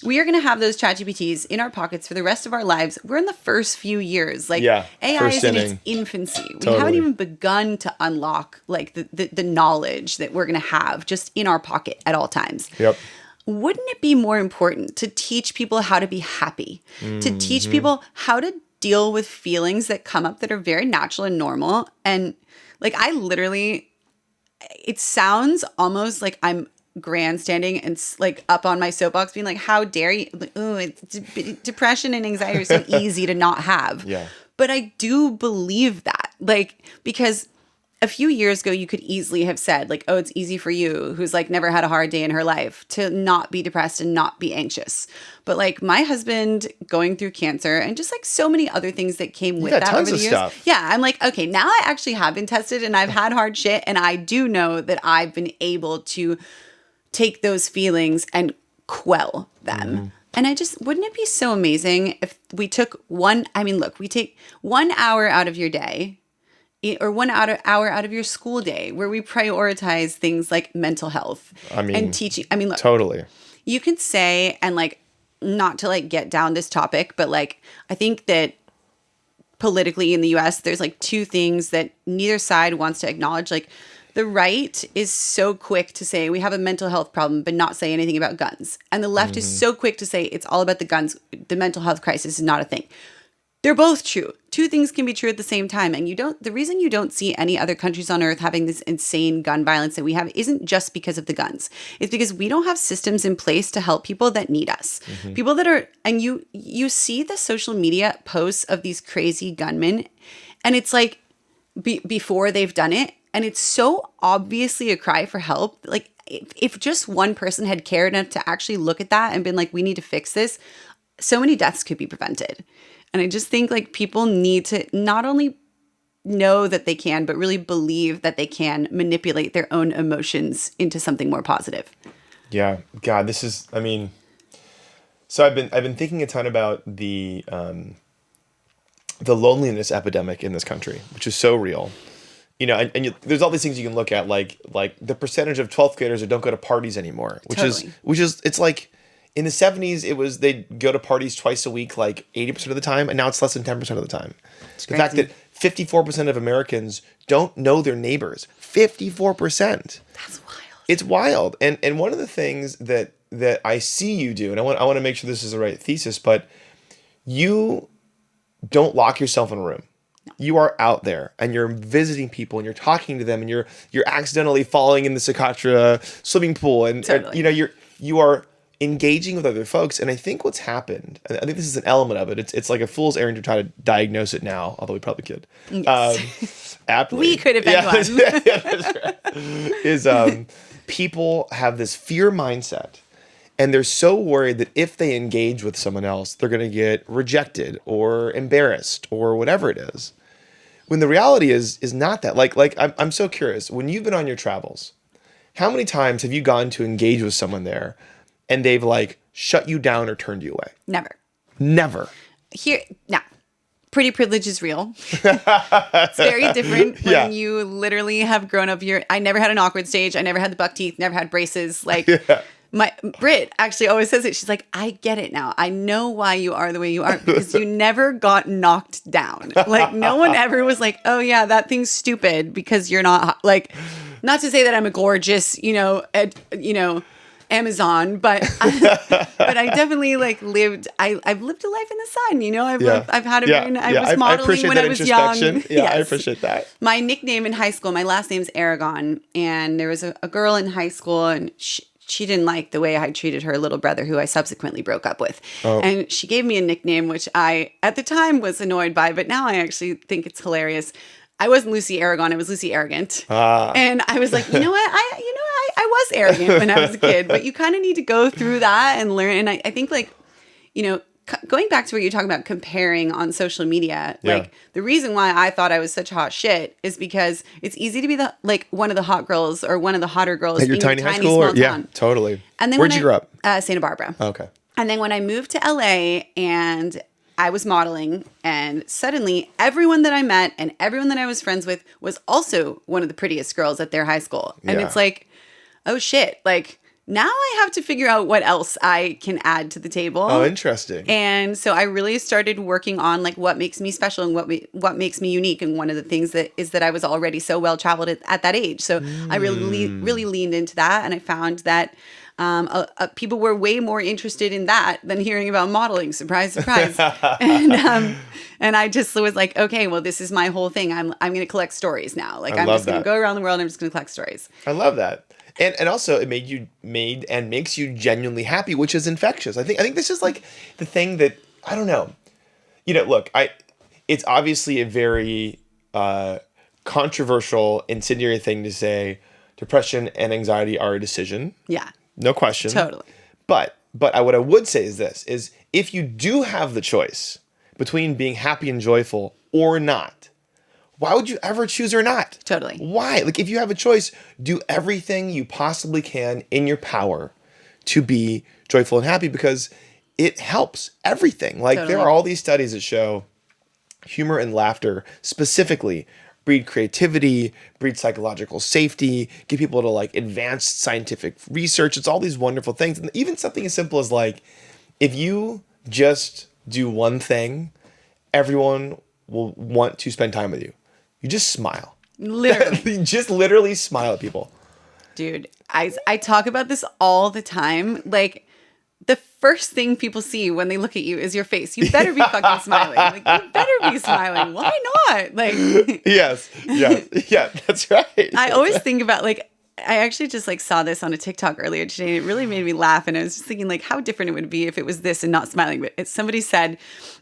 S1: we are going to have those ChatGPTs in our pockets for the rest of our lives. We're in the first few years. AI is in its infancy. We haven't even begun to unlock the knowledge that we're going to have just in our pocket at all times.
S2: Yep.
S1: Wouldn't it be more important to teach people how to be happy? To teach people how to deal with feelings that come up that are very natural and normal? And I literally, it sounds almost like I'm grandstanding and up on my soapbox being like, how dare you? Depression and anxiety are so easy to not have.
S2: Yeah.
S1: But I do believe that, because a few years ago, you could easily have said oh, it's easy for you who's never had a hard day in her life to not be depressed and not be anxious. But my husband going through cancer and just so many other things that came with that over the years.
S2: Stuff.
S1: Yeah. I'm okay, now I actually have been tested and I've had hard shit. And I do know that I've been able to take those feelings and quell them. And wouldn't it be so amazing if we took we take 1 hour out of your day or 1 hour out of your school day where we prioritize things like mental health and teaching. Look,
S2: totally.
S1: You can say, and not to get down this topic, but I think that politically in the US, there's two things that neither side wants to acknowledge. The right is so quick to say we have a mental health problem, but not say anything about guns. And the left is so quick to say it's all about the guns. The mental health crisis is not a thing. They're both true. Two things can be true at the same time. And the reason you don't see any other countries on earth having this insane gun violence that we have isn't just because of the guns. It's because we don't have systems in place to help people that need us. People that are, and you see the social media posts of these crazy gunmen, and it's before they've done it. And it's so obviously a cry for help. If just one person had cared enough to actually look at that and been we need to fix this, so many deaths could be prevented. And I just think people need to not only know that they can, but really believe that they can manipulate their own emotions into something more positive.
S2: Yeah. God, this is, so I've been thinking a ton about the loneliness epidemic in this country, which is so real. There's all these things you can look at, like the percentage of 12th graders that don't go to parties anymore, which is it's in the 70s, they'd go to parties twice a week, 80% of the time, and now it's less than 10% of the time.
S1: It's
S2: the
S1: crazy.
S2: fact that 54% of Americans don't know their neighbors. 54%.
S1: That's wild.
S2: It's wild. And one of the things that I see you do, and I want to make sure this is the right thesis, but you don't lock yourself in a room. You are out there and you're visiting people and you're talking to them and you're accidentally falling in the Socotra swimming pool and
S1: totally.
S2: You are engaging with other folks. And I think what's happened, and I think this is an element of it. It's like a fool's errand to try to diagnose it now, although we probably could.
S1: Yes.
S2: Aptly.
S1: We could have been one.
S2: Yeah, that's right. People have this fear mindset. And they're so worried that if they engage with someone else, they're going to get rejected or embarrassed or whatever it is. When the reality is not that. I'm so curious. When you've been on your travels, how many times have you gone to engage with someone there and they've shut you down or turned you away?
S1: Never. Now, pretty privilege is real. It's very different when you literally have grown up. I never had an awkward stage. I never had the buck teeth, never had braces. My Britt actually always says it. She's like, I get it now. I know why you are the way you are because you never got knocked down. No one ever was like, oh yeah, that thing's stupid because you're not not to say that I'm a gorgeous, Amazon, but I definitely lived. I've lived a life in the sun. I've had a very. I was modeling when I was young.
S2: Yeah,
S1: yes.
S2: I appreciate that.
S1: My nickname in high school, my last name's Aragon, and there was a girl in high school, and she didn't like the way I treated her little brother, who I subsequently broke up with.
S2: Oh.
S1: And she gave me a nickname, which I, at the time, was annoyed by, but now I actually think it's hilarious. I wasn't Lucy Aragon, I was Lucy Arrogant. And I was like, I was arrogant when I was a kid, but you kind of need to go through that and learn. And I think, like, going back to what you're talking about comparing on social media, like the reason why I thought I was such hot shit is because it's easy to be one of the hot girls or one of the hotter girls
S2: at your tiny high school,
S1: small
S2: or yeah,
S1: town.
S2: totally.
S1: And then
S2: where'd you grow up?
S1: Santa Barbara.
S2: Okay.
S1: And then when I moved to LA and I was modeling, and suddenly everyone that I met and everyone that I was friends with was also one of the prettiest girls at their high school. And it's like, oh shit, like, now I have to figure out what else I can add to the table.
S2: Oh, interesting.
S1: And so I really started working on, like, what makes me special and what makes me unique. And one of the things that I was already so well traveled at that age. So I really leaned into that, and I found that people were way more interested in that than hearing about modeling. Surprise, surprise. And I just was like, okay, well, this is my whole thing. I'm going to collect stories now. Like, I'm just going to go around the world and I'm just going to collect stories.
S2: I love that. And also it made and makes you genuinely happy, which is infectious. I think this is like the thing that, I don't know. Look, it's obviously a very controversial, incendiary thing to say depression and anxiety are a decision.
S1: Yeah.
S2: No question.
S1: Totally.
S2: But what I would say is this, is if you do have the choice between being happy and joyful or not, why would you ever choose or not?
S1: Totally.
S2: Why? Like, if you have a choice, do everything you possibly can in your power to be joyful and happy, because it helps everything. Like, there are all these studies that show humor and laughter specifically breed creativity, breed psychological safety, get people to, like, advanced scientific research. It's all these wonderful things. And even something as simple as, like, if you just do one thing, everyone will want to spend time with you. You just smile.
S1: Literally.
S2: Just literally smile at people.
S1: Dude, I talk about this all the time. Like, the first thing people see when they look at you is your face. You better be fucking smiling. Like, you better be smiling. Why not? Like,
S2: yes. Yeah, that's right.
S1: I always think about, like, I actually just, like, saw this on a TikTok earlier today. And it really made me laugh. And I was just thinking, like, how different it would be if it was this and not smiling. But somebody said,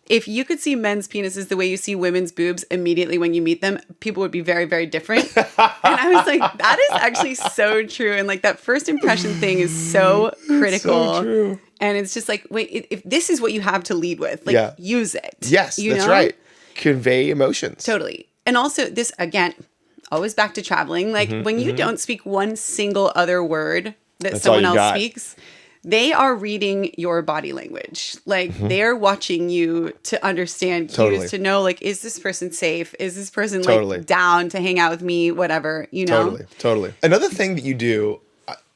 S1: if you could see men's penises the way you see women's boobs immediately when you meet them, people would be very, very different. And I was like, that is actually so true. And, like, that first impression thing is so critical.
S2: So true.
S1: And it's just like, wait, if this is what you have to lead with, like, use it.
S2: Yes, that's right. Convey emotions.
S1: Totally. And also this, again, always back to traveling. Like, when you don't speak one single other word that someone else speaks, they are reading your body language. Like, they're watching you to understand cues, to know, like, is this person safe? Is this person, like, down to hang out with me? Whatever,
S2: Totally. Another thing that you do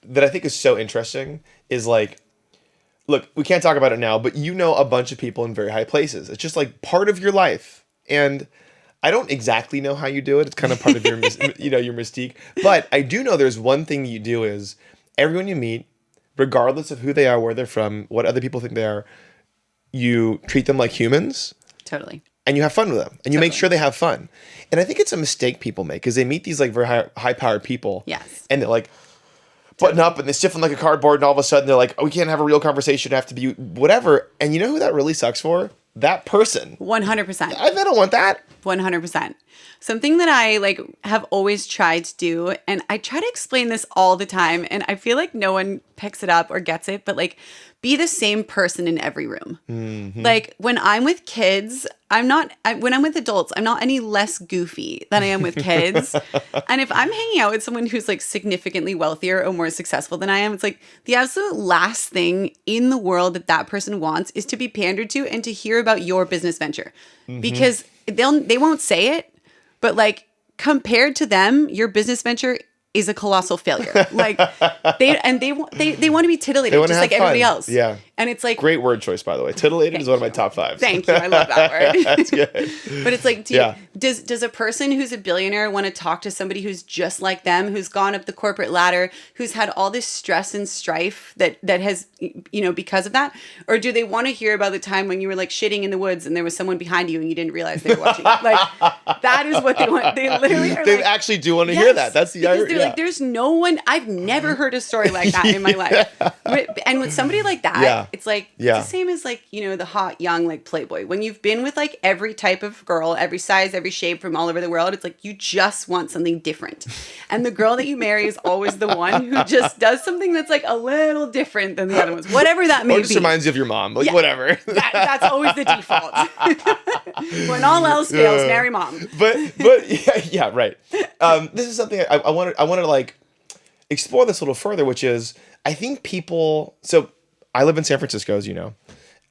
S2: that I think is so interesting is, like, look, we can't talk about it now, but a bunch of people in very high places. It's just, like, part of your life. And I don't exactly know how you do it. It's kind of part of your, your mystique. But I do know there's one thing you do is everyone you meet, regardless of who they are, where they're from, what other people think they are, you treat them like humans.
S1: Totally.
S2: And you have fun with them. And you make sure they have fun. And I think it's a mistake people make because they meet these, like, very high-powered people.
S1: Yes.
S2: And they're like, button up and they stiffen like a cardboard, and all of a sudden they're like, oh, we can't have a real conversation, have to be whatever. And you know who that really sucks for? That person.
S1: 100%.
S2: I don't want that.
S1: 100%. Something that I, like, have always tried to do, and I try to explain this all the time, and I feel like no one picks it up or gets it, but, like, be the same person in every room. Mm-hmm. Like, when I'm with kids, when I'm with adults, I'm not any less goofy than I am with kids. And if I'm hanging out with someone who's, like, significantly wealthier or more successful than I am, it's like the absolute last thing in the world that person wants is to be pandered to and to hear about your business venture. Mm-hmm. Because they won't say it, but, like, compared to them, your business venture is a colossal failure. Like, they want to be titillated just like everybody else.
S2: Yeah.
S1: And it's like...
S2: Great word choice, by the way. Titillated is one of my top 5.
S1: Thank you. I love that word.
S2: That's good.
S1: But it's like, does a person who's a billionaire want to talk to somebody who's just like them, who's gone up the corporate ladder, who's had all this stress and strife that has, because of that? Or do they want to hear about the time when you were like shitting in the woods and there was someone behind you and you didn't realize they were watching? Like, that is what they want. They literally are
S2: They actually do want to hear that. That's the
S1: because they're like, there's no one, I've never heard a story like that in my life. And with somebody like that, it's like, it's the same as like, the hot, young, like Playboy. When you've been with like every type of girl, every size, every shape from all over the world, it's like, you just want something different. And the girl that you marry is always the one who just does something that's like a little different than the other ones, whatever that may be.
S2: Or just reminds you of your mom, like whatever.
S1: That's always the default. When all else fails, marry mom.
S2: But yeah, right. This is something I wanted to like explore this a little further, which is I think people. So I live in San Francisco, as you know,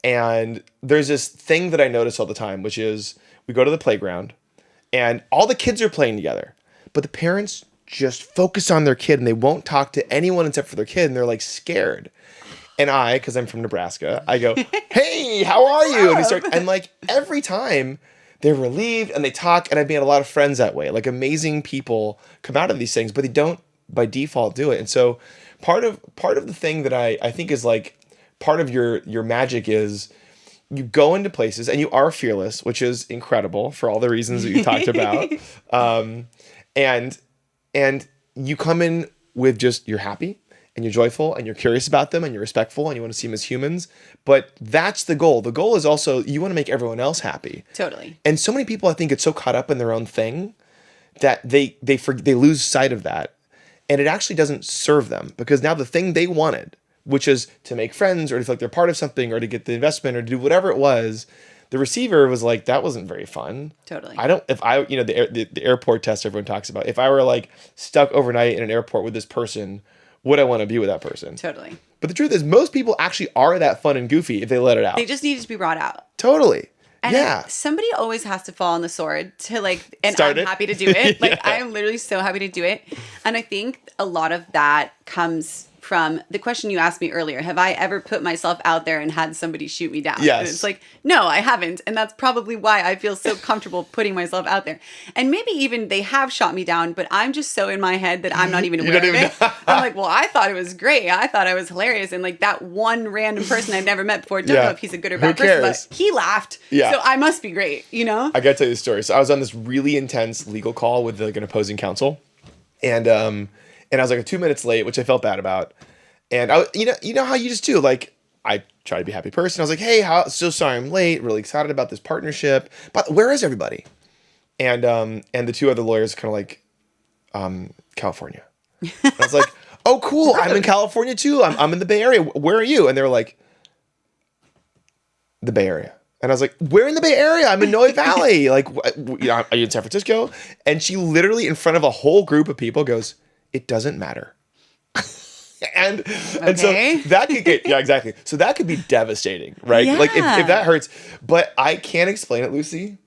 S2: and there's this thing that I notice all the time, which is we go to the playground, and all the kids are playing together, but the parents just focus on their kid and they won't talk to anyone except for their kid, and they're like scared. And because I'm from Nebraska, I go, "Hey, how are you?" And like every time they're relieved and they talk, and I've made a lot of friends that way. Like amazing people come out of these things, but they don't by default do it. And so part of the thing that I think is like part of your magic is you go into places and you are fearless, which is incredible for all the reasons that you talked about. And you come in with just, you're happy and you're joyful and you're curious about them and you're respectful and you want to see them as humans. But that's the goal. The goal is also you want to make everyone else happy.
S1: Totally.
S2: And so many people, I think, get so caught up in their own thing that they lose sight of that. And it actually doesn't serve them because now the thing they wanted, which is to make friends or to feel like they're part of something or to get the investment or to do whatever it was, the receiver was like, that wasn't very fun.
S1: Totally.
S2: The airport test everyone talks about, if I were like stuck overnight in an airport with this person, would I want to be with that person?
S1: Totally.
S2: But the truth is most people actually are that fun and goofy if they let it out.
S1: They just need to be brought out.
S2: Totally.
S1: And somebody always has to fall on the sword to like, and
S2: Start
S1: I'm
S2: it.
S1: happy to do it. Like I am literally so happy to do it. And I think a lot of that comes from the question you asked me earlier. Have I ever put myself out there and had somebody shoot me down?
S2: Yes.
S1: And it's like, no, I haven't. And that's probably why I feel so comfortable putting myself out there. And maybe even they have shot me down, but I'm just so in my head that I'm not even aware of it. I'm like, well, I thought it was great. I thought I was hilarious. And like that one random person I've never met before, don't know if he's a good or bad person, but he laughed. Yeah. So I must be great, I
S2: got to tell you the story. So I was on this really intense legal call with like an opposing counsel. And I was like 2 minutes late, which I felt bad about. And you know how you just do, like, I try to be a happy person. I was like, hey, so sorry I'm late. Really excited about this partnership. But where is everybody? And the two other lawyers kind of like, California. And I was like, oh, cool. I'm in California too. I'm in the Bay Area. Where are you? And they were like, the Bay Area. And I was like, where in the Bay Area? I'm in Noe Valley. Like, are you in San Francisco? And she literally, in front of a whole group of people, goes, it doesn't matter. And so that could get, exactly. So that could be devastating, right? Yeah. Like if that hurts, but I can't explain it, Lucy.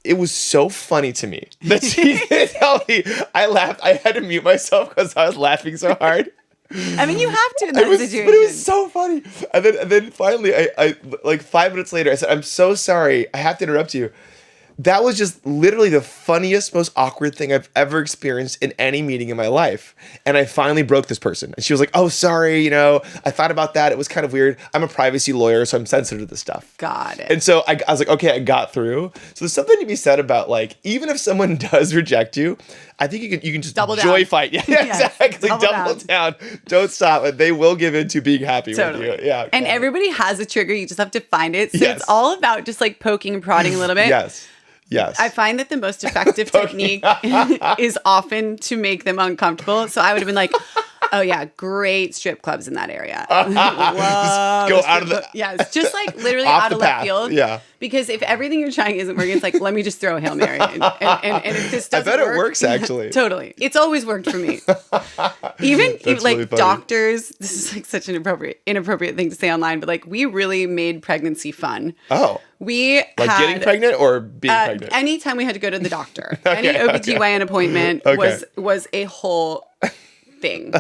S2: It was so funny to me that she didn't tell me. I laughed. I had to mute myself because I was laughing so hard.
S1: I mean, you have to in that situation.
S2: But it was so funny. And then finally, I like 5 minutes later, I said, I'm so sorry. I have to interrupt you. That was just literally the funniest, most awkward thing I've ever experienced in any meeting in my life. And I finally broke this person. And she was like, oh, sorry, I thought about that. It was kind of weird. I'm a privacy lawyer, so I'm sensitive to this stuff.
S1: Got it.
S2: And so I was like, okay, I got through. So there's something to be said about, like, even if someone does reject you, I think you can just joy fight. Yeah, exactly. Double down. Don't stop. And they will give in to being happy with you. Yeah.
S1: And everybody has a trigger. You just have to find it. So it's all about just like poking and prodding a little bit.
S2: Yes.
S1: I find that the most effective technique is often to make them uncomfortable. So I would have been like, oh yeah, great strip clubs in that area.
S2: Just go out of the...
S1: Yeah, it's just like literally out of left field.
S2: Yeah.
S1: Because if everything you're trying isn't working, it's like, let me just throw a Hail Mary. And if this doesn't
S2: work... I bet
S1: it
S2: works, actually.
S1: Totally. It's always worked for me. Even like really doctors, this is like such an inappropriate thing to say online, but like we really made pregnancy fun.
S2: Oh.
S1: We
S2: like
S1: had,
S2: getting pregnant or being pregnant?
S1: Anytime we had to go to the doctor. Any OBGYN appointment was a whole thing.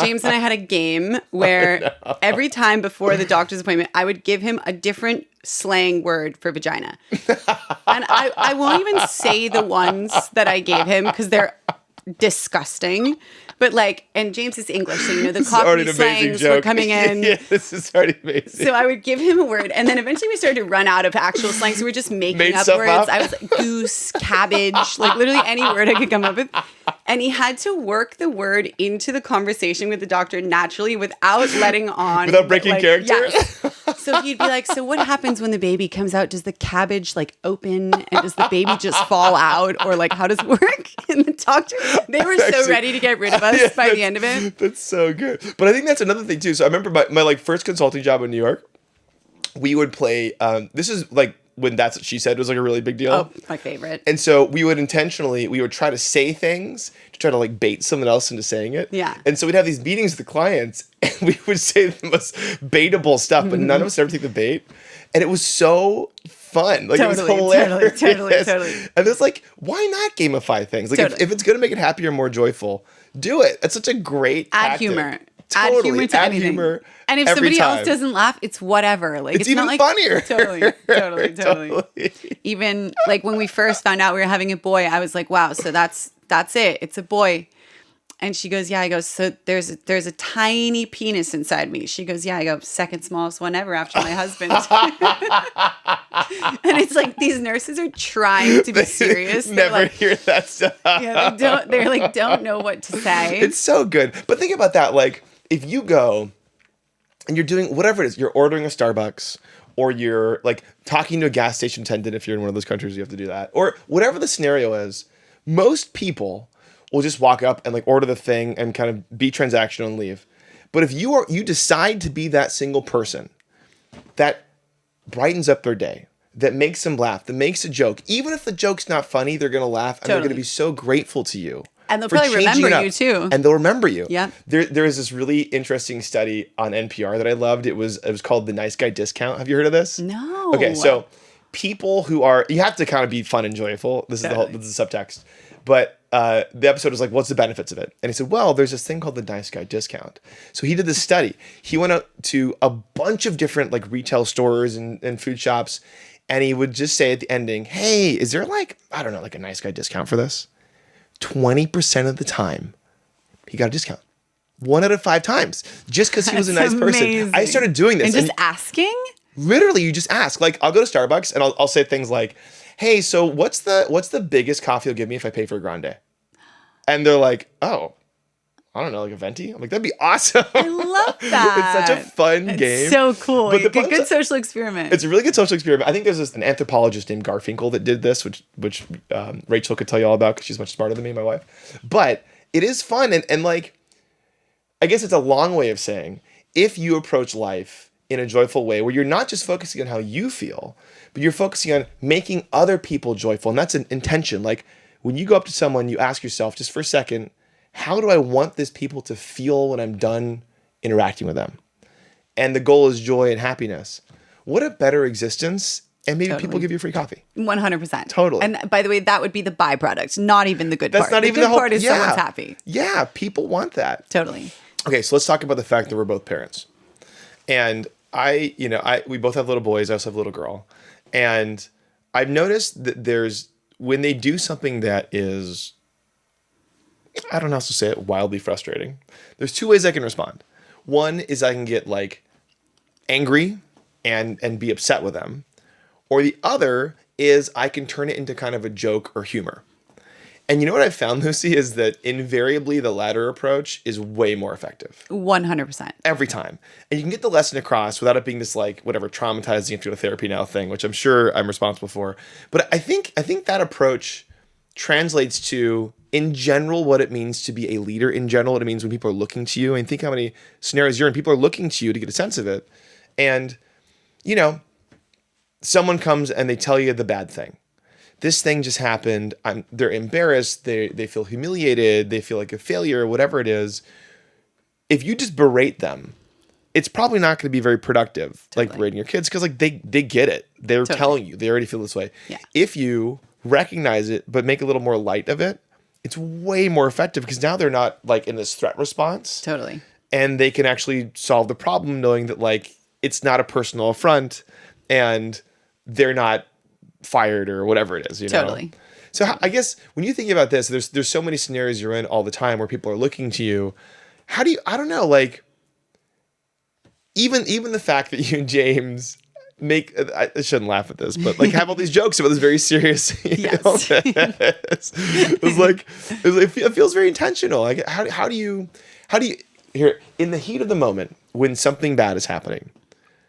S1: James and I had a game where every time before the doctor's appointment, I would give him a different slang word for vagina. And I won't even say the ones that I gave him because they're disgusting. But like, and James is English, so you know the coffee slangs were coming in.
S2: Yeah, this is already amazing.
S1: So I would give him a word, and then eventually we started to run out of actual slangs. So we were just making up words. I was like goose, cabbage, like literally any word I could come up with. And he had to work the word into the conversation with the doctor naturally without letting on.
S2: Without breaking character?
S1: Yes. So he'd be like, so what happens when the baby comes out? Does the cabbage like open and does the baby just fall out? Or like, how does it work? And the doctor, they were so ready to get rid of us by the end of it.
S2: That's so good. But I think that's another thing too. So I remember my like first consulting job in New York, we would play, this is like when That's What She Said was like a really big deal.
S1: Oh, my favorite.
S2: And so we would try to say things to try to like bait someone else into saying it.
S1: Yeah.
S2: And so we'd have these meetings with the clients and we would say the most baitable stuff, but none of us ever take the bait. And it was so fun. Like it was hilarious.
S1: Totally.
S2: And it's like, why not gamify things? Like if it's going to make it happier, more joyful, do it. It's such a great
S1: Add
S2: tactic.
S1: humor.
S2: Totally.
S1: Add humor to anything.
S2: Humor
S1: and if somebody else doesn't laugh, it's whatever. Like
S2: it's even
S1: not like,
S2: funnier.
S1: Totally. Even like when we first found out we were having a boy, I was like, wow, so that's it. It's a boy. And she goes, yeah. I go, so there's a tiny penis inside me. She goes, yeah. I go, second smallest one ever after my husband. And it's like these nurses are trying to be serious.
S2: Never
S1: like,
S2: hear that stuff.
S1: Yeah, don't know what to say.
S2: It's so good. But think about that. Like if you go and you're doing whatever it is, you're ordering a Starbucks or you're like talking to a gas station attendant, if you're in one of those countries, you have to do that, or whatever the scenario is, most people will just walk up and like order the thing and kind of be transactional and leave. But if you decide to be that single person that brightens up their day, that makes them laugh, that makes a joke, even if the joke's not funny, they're going to laugh and they're going to be so grateful to you.
S1: And they'll probably remember you too.
S2: And they'll remember you.
S1: Yeah.
S2: There is this really interesting study on NPR that I loved. It was called The Nice Guy Discount. Have you heard of this?
S1: No.
S2: Okay, so people who are, you have to kind of be fun and joyful. This is the subtext. But the episode was like, what's the benefits of it? And he said, well, there's this thing called the Nice Guy Discount. So he did this study. He went out to a bunch of different like retail stores and food shops. And he would just say at the ending, hey, is there like, I don't know, like a Nice Guy discount for this? 20% of the time, he got a discount. 1 out of 5 times. Just because he was a nice person. I started doing this.
S1: And just asking?
S2: Literally, you just ask. Like, I'll go to Starbucks and I'll say things like, hey, so what's the biggest coffee you'll give me if I pay for a grande? And they're like, oh, I don't know, like a venti? I'm like, that'd be awesome.
S1: I love that.
S2: It's such a fun game.
S1: So cool. But good social experiment.
S2: It's a really good social experiment. I think there's an anthropologist named Garfinkel that did this, which Rachel could tell you all about because she's much smarter than me, my wife. But it is fun. And like, I guess it's a long way of saying, if you approach life in a joyful way where you're not just focusing on how you feel, but you're focusing on making other people joyful. And that's an intention. Like when you go up to someone, you ask yourself just for a second, how do I want this people to feel when I'm done interacting with them? And the goal is joy and happiness. What a better existence. And maybe people give you free coffee.
S1: 100%.
S2: Totally.
S1: And by the way, that would be the byproduct, not even the good part.
S2: That's not even
S1: the good part is someone's happy.
S2: Yeah, people want that.
S1: Totally.
S2: Okay, so let's talk about the fact that we're both parents. And we both have little boys. I also have a little girl. And I've noticed that when they do something that is, I don't know how to say it, wildly frustrating. There's 2 ways I can respond. One is I can get like angry and be upset with them. Or the other is I can turn it into kind of a joke or humor. And you know what I've found, Lucy, is that invariably the latter approach is way more effective.
S1: 100%.
S2: Every time. And you can get the lesson across without it being this like, whatever, traumatizing, you have to go to therapy now thing, which I'm sure I'm responsible for. But I think that approach translates to, in general, what it means to be a leader. In general, what it means when people are looking to you. And think how many scenarios you're in. People are looking to you to get a sense of it. And, someone comes and they tell you the bad thing. This thing just happened. They're embarrassed. They feel humiliated. They feel like a failure, whatever it is. If you just berate them, it's probably not going to be very productive, like berating your kids, because like they get it. They're telling you. They already feel this way.
S1: Yeah.
S2: If you recognize it, but make a little more light of it it's way more effective because now they're not like in this threat response.
S1: Totally.
S2: And they can actually solve the problem knowing that like it's not a personal affront and they're not fired or whatever it is, you know?
S1: Totally.
S2: So I guess when you think about this, there's so many scenarios you're in all the time where people are looking to you. How do you, I don't know, like even the fact that you and James make, I shouldn't laugh at this, but like have all these jokes about this very serious
S1: Yes.
S2: it feels very intentional. Like how do you here in the heat of the moment when something bad is happening,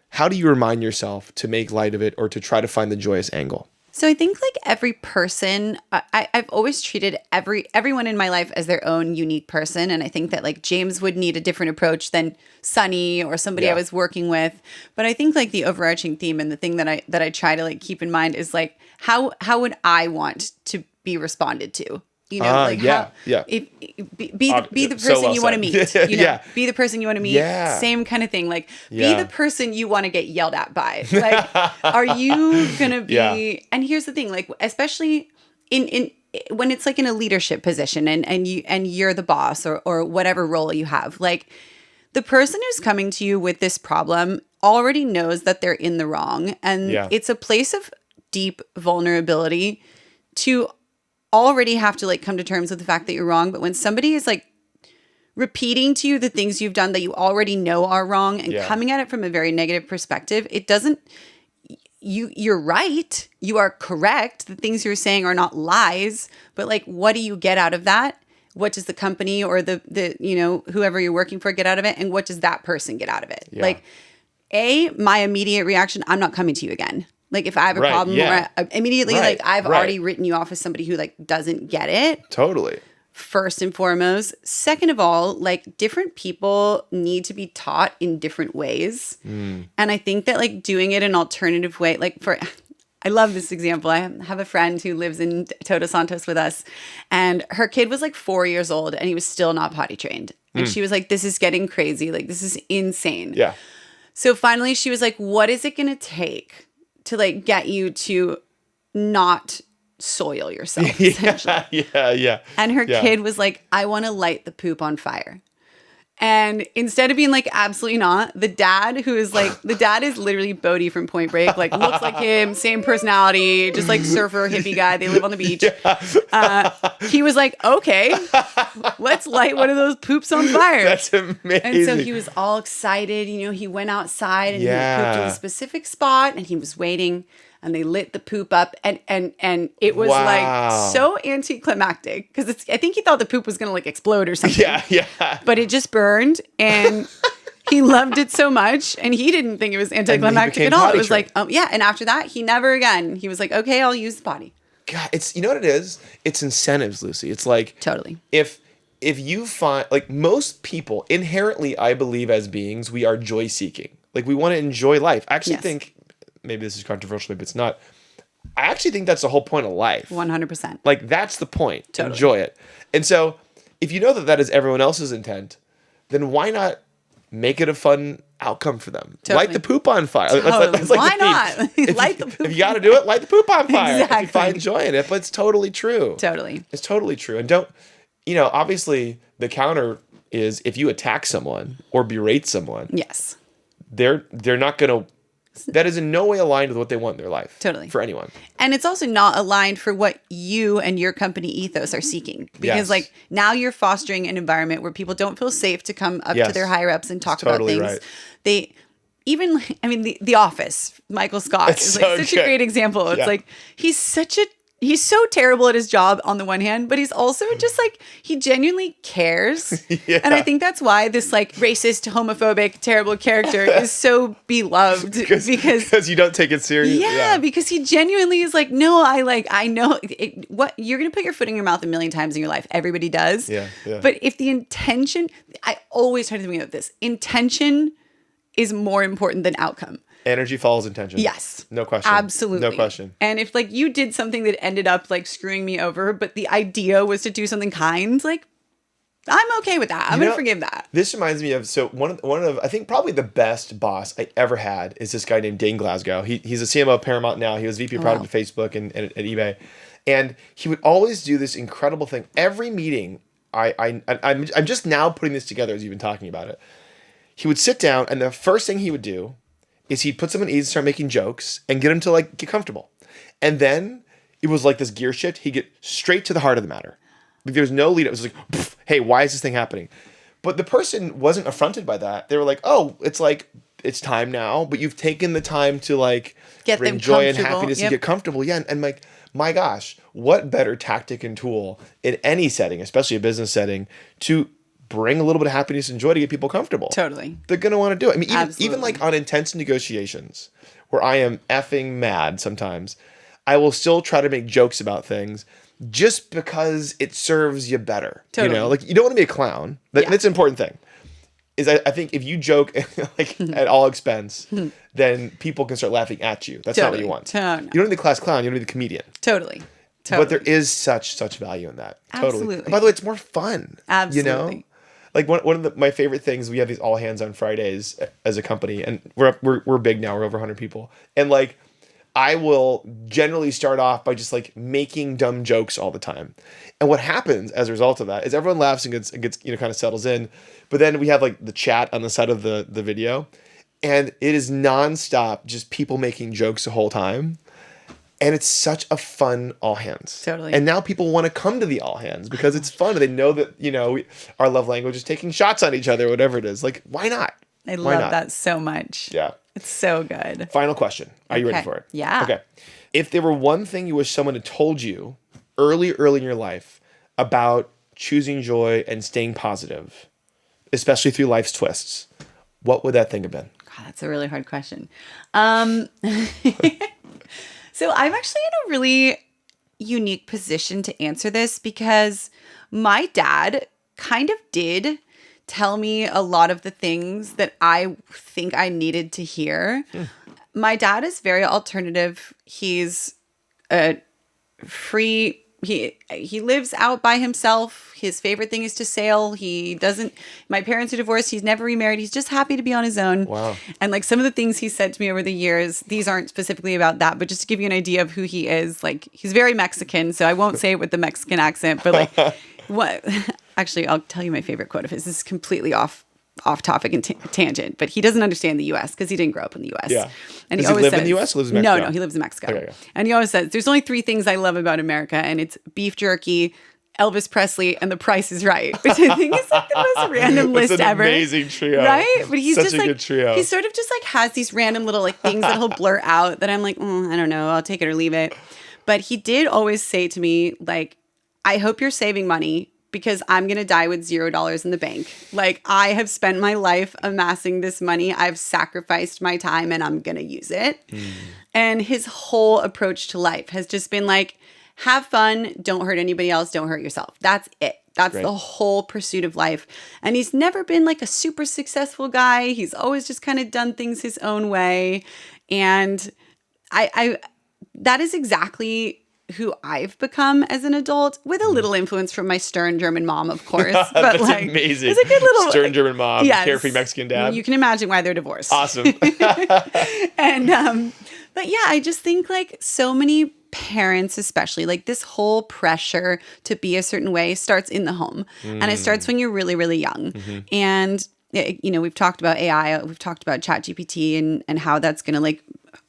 S2: how do you remind yourself to make light of it or to try to find the joyous angle?
S1: So I think like every person, I've always treated everyone in my life as their own unique person. And I think that like James would need a different approach than Sunny or somebody I was working with. But I think like the overarching theme and the thing that I try to like keep in mind is like, how would I want to be responded to? You know, like be the person you want to meet. You know, be the person you want to meet. Yeah. Same kind of thing. Like be the person you want to get yelled at by. Like, are you gonna be? Yeah. And here's the thing, like especially in when it's like in a leadership position and you're the boss or whatever role you have, like the person who's coming to you with this problem already knows that they're in the wrong, and it's a place of deep vulnerability to already have to like come to terms with the fact that you're wrong. But when somebody is like repeating to you the things you've done that you already know are wrong and coming at it from a very negative perspective, it doesn't, you're right. You are correct. The things you're saying are not lies, but like, what do you get out of that? What does the company or the, you know, whoever you're working for get out of it? And what does that person get out of it? Yeah. Like my immediate reaction, I'm not coming to you again. Like if I have a problem, immediately, like I've already written you off as somebody who like doesn't get it.
S2: Totally.
S1: First and foremost. Second of all, like different people need to be taught in different ways. And I think that like doing it an alternative way, like I love this example. I have a friend who lives in Todos Santos with us, and her kid was like 4 years old and he was still not potty trained. And she was like, this is getting crazy. Like this is insane. Yeah. So finally she was like, what is it going to take to like get you to not soil yourself, essentially? Yeah. And her kid was like, I want to light the poop on fire. And instead of being like, absolutely not, the dad is literally Bodhi from Point Break, like looks like him, same personality, just like surfer hippie guy. They live on the beach. He was like, okay, let's light one of those poops on fire.
S2: That's amazing.
S1: And so he was all excited. You know, he went outside and he pooped in a specific spot and he was waiting. And they lit the poop up, and it was like so anticlimactic because I think he thought the poop was gonna like explode or something. Yeah. But it just burned, and he loved it so much, and he didn't think it was anticlimactic at all. It was like, and after that, he never again. He was like, okay, I'll use the potty.
S2: God, it's, you know what it is? It's incentives, Lucy. It's like
S1: totally.
S2: If you find, like most people inherently, I believe as beings, we are joy seeking. Like we want to enjoy life. I actually think. Maybe this is controversial, but it's not. I actually think that's the whole point of life.
S1: 100%.
S2: Like, that's the point. Totally. Enjoy it. And so, if you know that that is everyone else's intent, then why not make it a fun outcome for them? Totally. Light the poop on fire.
S1: Totally. That's like why not? Light the poop.
S2: If you got to do it, light the poop on fire.
S1: Exactly.
S2: If you find joy in it. But it's totally true.
S1: Totally.
S2: It's totally true. And don't, you know, obviously, the counter is if you attack someone or berate someone.
S1: Yes.
S2: They're not going to. That is in no way aligned with what they want in their life. Totally. For anyone.
S1: And it's also not aligned for what you and your company ethos are seeking. Because like now you're fostering an environment where people don't feel safe to come up to their higher ups and talk about things. Right. They even, I mean, the Office, Michael Scott is like such a great example. It's like he's so terrible at his job on the one hand, but he's also just like, he genuinely cares. And I think that's why this like racist, homophobic, terrible character is so beloved because
S2: you don't take it seriously.
S1: Yeah, because he genuinely is like, no, I know what you're going to put your foot in your mouth a million times in your life. Everybody does. Yeah. But if the intention, I always try to think about this. Intention is more important than outcome.
S2: Energy follows intention.
S1: Yes.
S2: No question.
S1: Absolutely.
S2: No question.
S1: And if like you did something that ended up like screwing me over, but the idea was to do something kind, like I'm okay with that. I'm going to forgive that. This
S2: reminds me of, so one of I think probably the best boss I ever had is this guy named Dane Glasgow. He's a CMO of Paramount now. He was VP of product at Facebook and at eBay. And he would always do this incredible thing. Every meeting, I'm just now putting this together as you've been talking about it. He would sit down, and the first thing he would do is he'd put someone at ease and start making jokes and get him to like get comfortable. And then it was like this gear shift. He'd get straight to the heart of the matter. Like, there was no lead up. It was like, hey, why is this thing happening? But the person wasn't affronted by that. They were like, oh, it's like, it's time now, but you've taken the time to like bring joy and happiness and get comfortable. Yeah. And like, my gosh, what better tactic and tool in any setting, especially a business setting, to bring a little bit of happiness and joy to get people comfortable.
S1: Totally.
S2: They're going to want to do it. I mean, even like on intense negotiations where I am effing mad sometimes, I will still try to make jokes about things just because it serves you better.
S1: Totally.
S2: You know, like you don't want to be a clown. That's an important thing. Is I think if you joke like at all expense, then people can start laughing at you. That's not what you want. You don't need the class clown. You don't need the comedian.
S1: Totally.
S2: But there is such value in that.
S1: Absolutely.
S2: Totally. And by the way, it's more fun.
S1: Absolutely.
S2: You know? Like one of my favorite things, we have these all hands on Fridays as a company, and we're big now. We're over 100 people, and like I will generally start off by just like making dumb jokes all the time. And what happens as a result of that is everyone laughs and gets kind of settles in. But then we have like the chat on the side of the video, and it is nonstop, just people making jokes the whole time. And it's such a fun all hands.
S1: Totally.
S2: And now people want to come to the all hands because it's fun. They know that, our love language is taking shots on each other, whatever it is. Like, why not?
S1: I love that so much.
S2: Yeah.
S1: It's so good.
S2: Final question. Are you ready for it?
S1: Yeah.
S2: Okay. If there were one thing you wish someone had told you early in your life about choosing joy and staying positive, especially through life's twists, what would that thing have been?
S1: God, that's a really hard question. So I'm actually in a really unique position to answer this because my dad kind of did tell me a lot of the things that I think I needed to hear. My dad is very alternative. He's a free... He lives out by himself. His favorite thing is to sail. My parents are divorced. He's never remarried. He's just happy to be on his own.
S2: Wow. And
S1: like some of the things he said to me over the years, these aren't specifically about that, but just to give you an idea of who he is, like he's very Mexican. So I won't say it with the Mexican accent, but like what, actually, I'll tell you my favorite quote of his. This is completely off topic and tangent, but he doesn't understand the U.S. because he didn't grow up in the U.S.
S2: Yeah.
S1: And
S2: Does he live in the U.S. or lives in Mexico?
S1: No, he lives in Mexico.
S2: Okay.
S1: And he always says, there's only 3 things I love about America, and it's beef jerky, Elvis Presley, and The Price is Right, which I think is like the most random list ever.
S2: Amazing trio.
S1: Right? But he's
S2: such
S1: just
S2: a
S1: like,
S2: good trio.
S1: He sort of just like has these random little like things that he'll blurt out that I'm like, I don't know, I'll take it or leave it. But he did always say to me, like, I hope you're saving money, because I'm going to die with $0 in the bank. Like, I have spent my life amassing this money. I've sacrificed my time and I'm going to use it. And his whole approach to life has just been like, have fun, don't hurt anybody else, don't hurt yourself. That's it. That's the whole pursuit of life. And he's never been like a super successful guy. He's always just kind of done things his own way. And I that is exactly who I've become as an adult, with a little influence from my stern German mom, of course. But
S2: that's
S1: like,
S2: amazing.
S1: It's a good little
S2: stern German mom,
S1: yes.
S2: Carefree Mexican dad.
S1: You can imagine why they're divorced.
S2: Awesome.
S1: And but yeah, I just think like so many parents, especially, like this whole pressure to be a certain way starts in the home, and it starts when you're really, really young. And we've talked about AI, we've talked about ChatGPT, and how that's going to like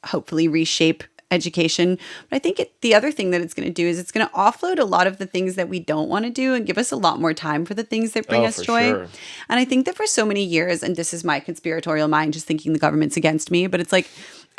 S1: hopefully reshape education. But I think the other thing that it's going to do is it's going to offload a lot of the things that we don't want to do and give us a lot more time for the things that bring us joy. Sure. And I think that for so many years, and this is my conspiratorial mind just thinking the government's against me, but it's like,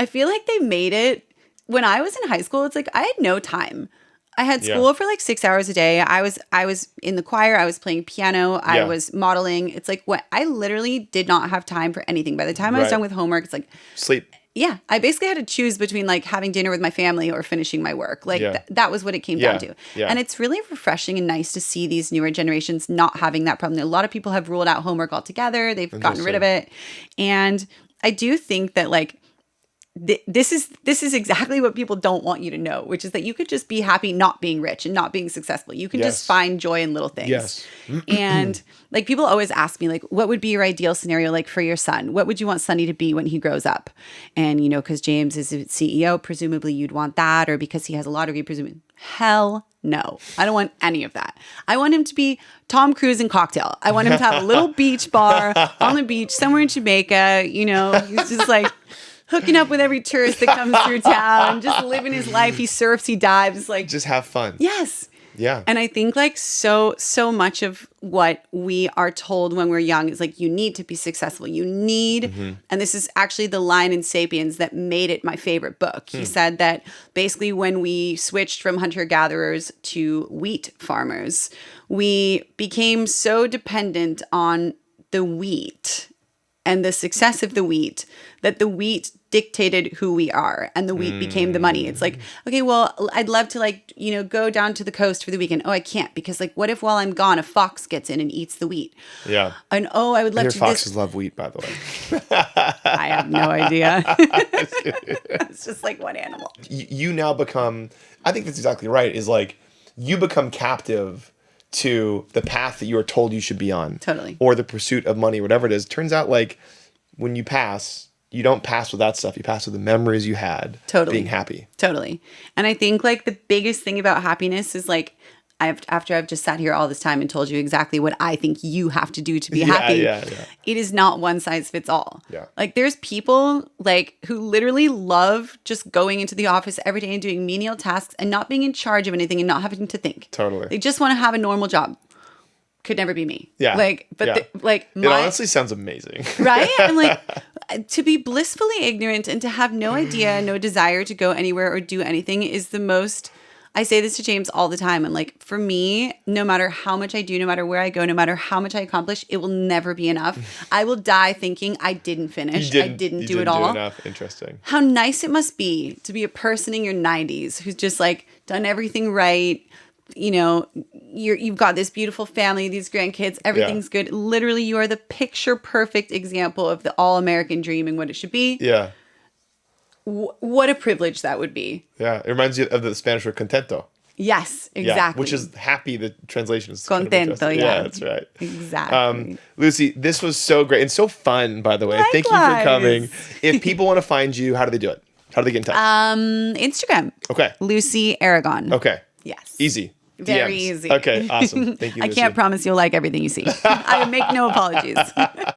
S1: I feel like they made it when I was in high school. It's like I had no time. I had school for like 6 hours a day. I was in the choir. I was playing piano. I was modeling. It's like I literally did not have time for anything. By the time I was done with homework, it's like
S2: sleep.
S1: Yeah, I basically had to choose between like having dinner with my family or finishing my work. Like that was what it came down to. Yeah. And it's really refreshing and nice to see these newer generations not having that problem. A lot of people have ruled out homework altogether. They've gotten rid of it. And I do think that like this is exactly what people don't want you to know, which is that you could just be happy not being rich and not being successful. You can just find joy in little things.
S2: Yes.
S1: And like people always ask me like, what would be your ideal scenario like for your son? What would you want Sonny to be when he grows up? And you know, because James is a CEO, presumably you'd want that, or because he has a law degree, presumably. Hell no. I don't want any of that. I want him to be Tom Cruise in Cocktail. I want him to have a little beach bar on the beach somewhere in Jamaica. You know, he's just like hooking up with every tourist that comes through town, just living his life. He surfs, he dives, like
S2: just have fun.
S1: Yes.
S2: Yeah.
S1: And I think like so much of what we are told when we're young is like, you need to be successful. You need, and this is actually the line in Sapiens that made it my favorite book. He said that basically when we switched from hunter-gatherers to wheat farmers, we became so dependent on the wheat and the success of the wheat that the wheat dictated who we are, and the wheat became the money. It's like, okay, well, I'd love to like, you know, go down to the coast for the weekend. Oh, I can't, because like, what if while I'm gone, a fox gets in and eats the wheat?
S2: Yeah.
S1: And oh, I would love to.
S2: Foxes love wheat, by the way.
S1: I have no idea. It's just like one animal.
S2: You now become, I think that's exactly right, is like you become captive to the path that you are told you should be on.
S1: Totally.
S2: Or the pursuit of money, whatever it is. Turns out like when you pass, you don't pass with that stuff. You pass with the memories you had.
S1: Totally.
S2: Being happy.
S1: Totally. And I think like the biggest thing about happiness is like, after I've just sat here all this time and told you exactly what I think you have to do to be happy, it is not one size fits all.
S2: Yeah.
S1: Like there's people like who literally love just going into the office every day and doing menial tasks and not being in charge of anything and not having to think.
S2: Totally.
S1: They just want to have a normal job. Could never be me.
S2: Yeah.
S1: Like, but
S2: it honestly sounds amazing.
S1: Right? I'm like, to be blissfully ignorant and to have no idea, no desire to go anywhere or do anything is the most, I say this to James all the time. And like, for me, no matter how much I do, no matter where I go, no matter how much I accomplish, it will never be enough. I will die thinking I didn't finish. I didn't do it all.
S2: Enough. Interesting.
S1: How nice it must be to be a person in your 90s who's just like done everything right. You know, you've got this beautiful family, these grandkids, everything's good. Literally, you are the picture perfect example of the all-American dream and what it should be.
S2: Yeah.
S1: What a privilege that would be.
S2: Yeah. It reminds you of the Spanish word contento.
S1: Yes, exactly.
S2: Yeah, which is happy. The translation is
S1: contento.
S2: Kind of yeah, that's right.
S1: Exactly.
S2: Lucy, this was so great and so fun, by the way.
S1: Likewise.
S2: Thank you for coming. If people want to find you, how do they do it? How do they get in touch?
S1: Instagram.
S2: Okay.
S1: Lucy Aragon.
S2: Okay.
S1: Yes.
S2: Easy.
S1: Very
S2: DMs.
S1: easy.
S2: Okay, awesome. Thank you, Lucy.
S1: I can't promise you'll like everything you see. I make no apologies.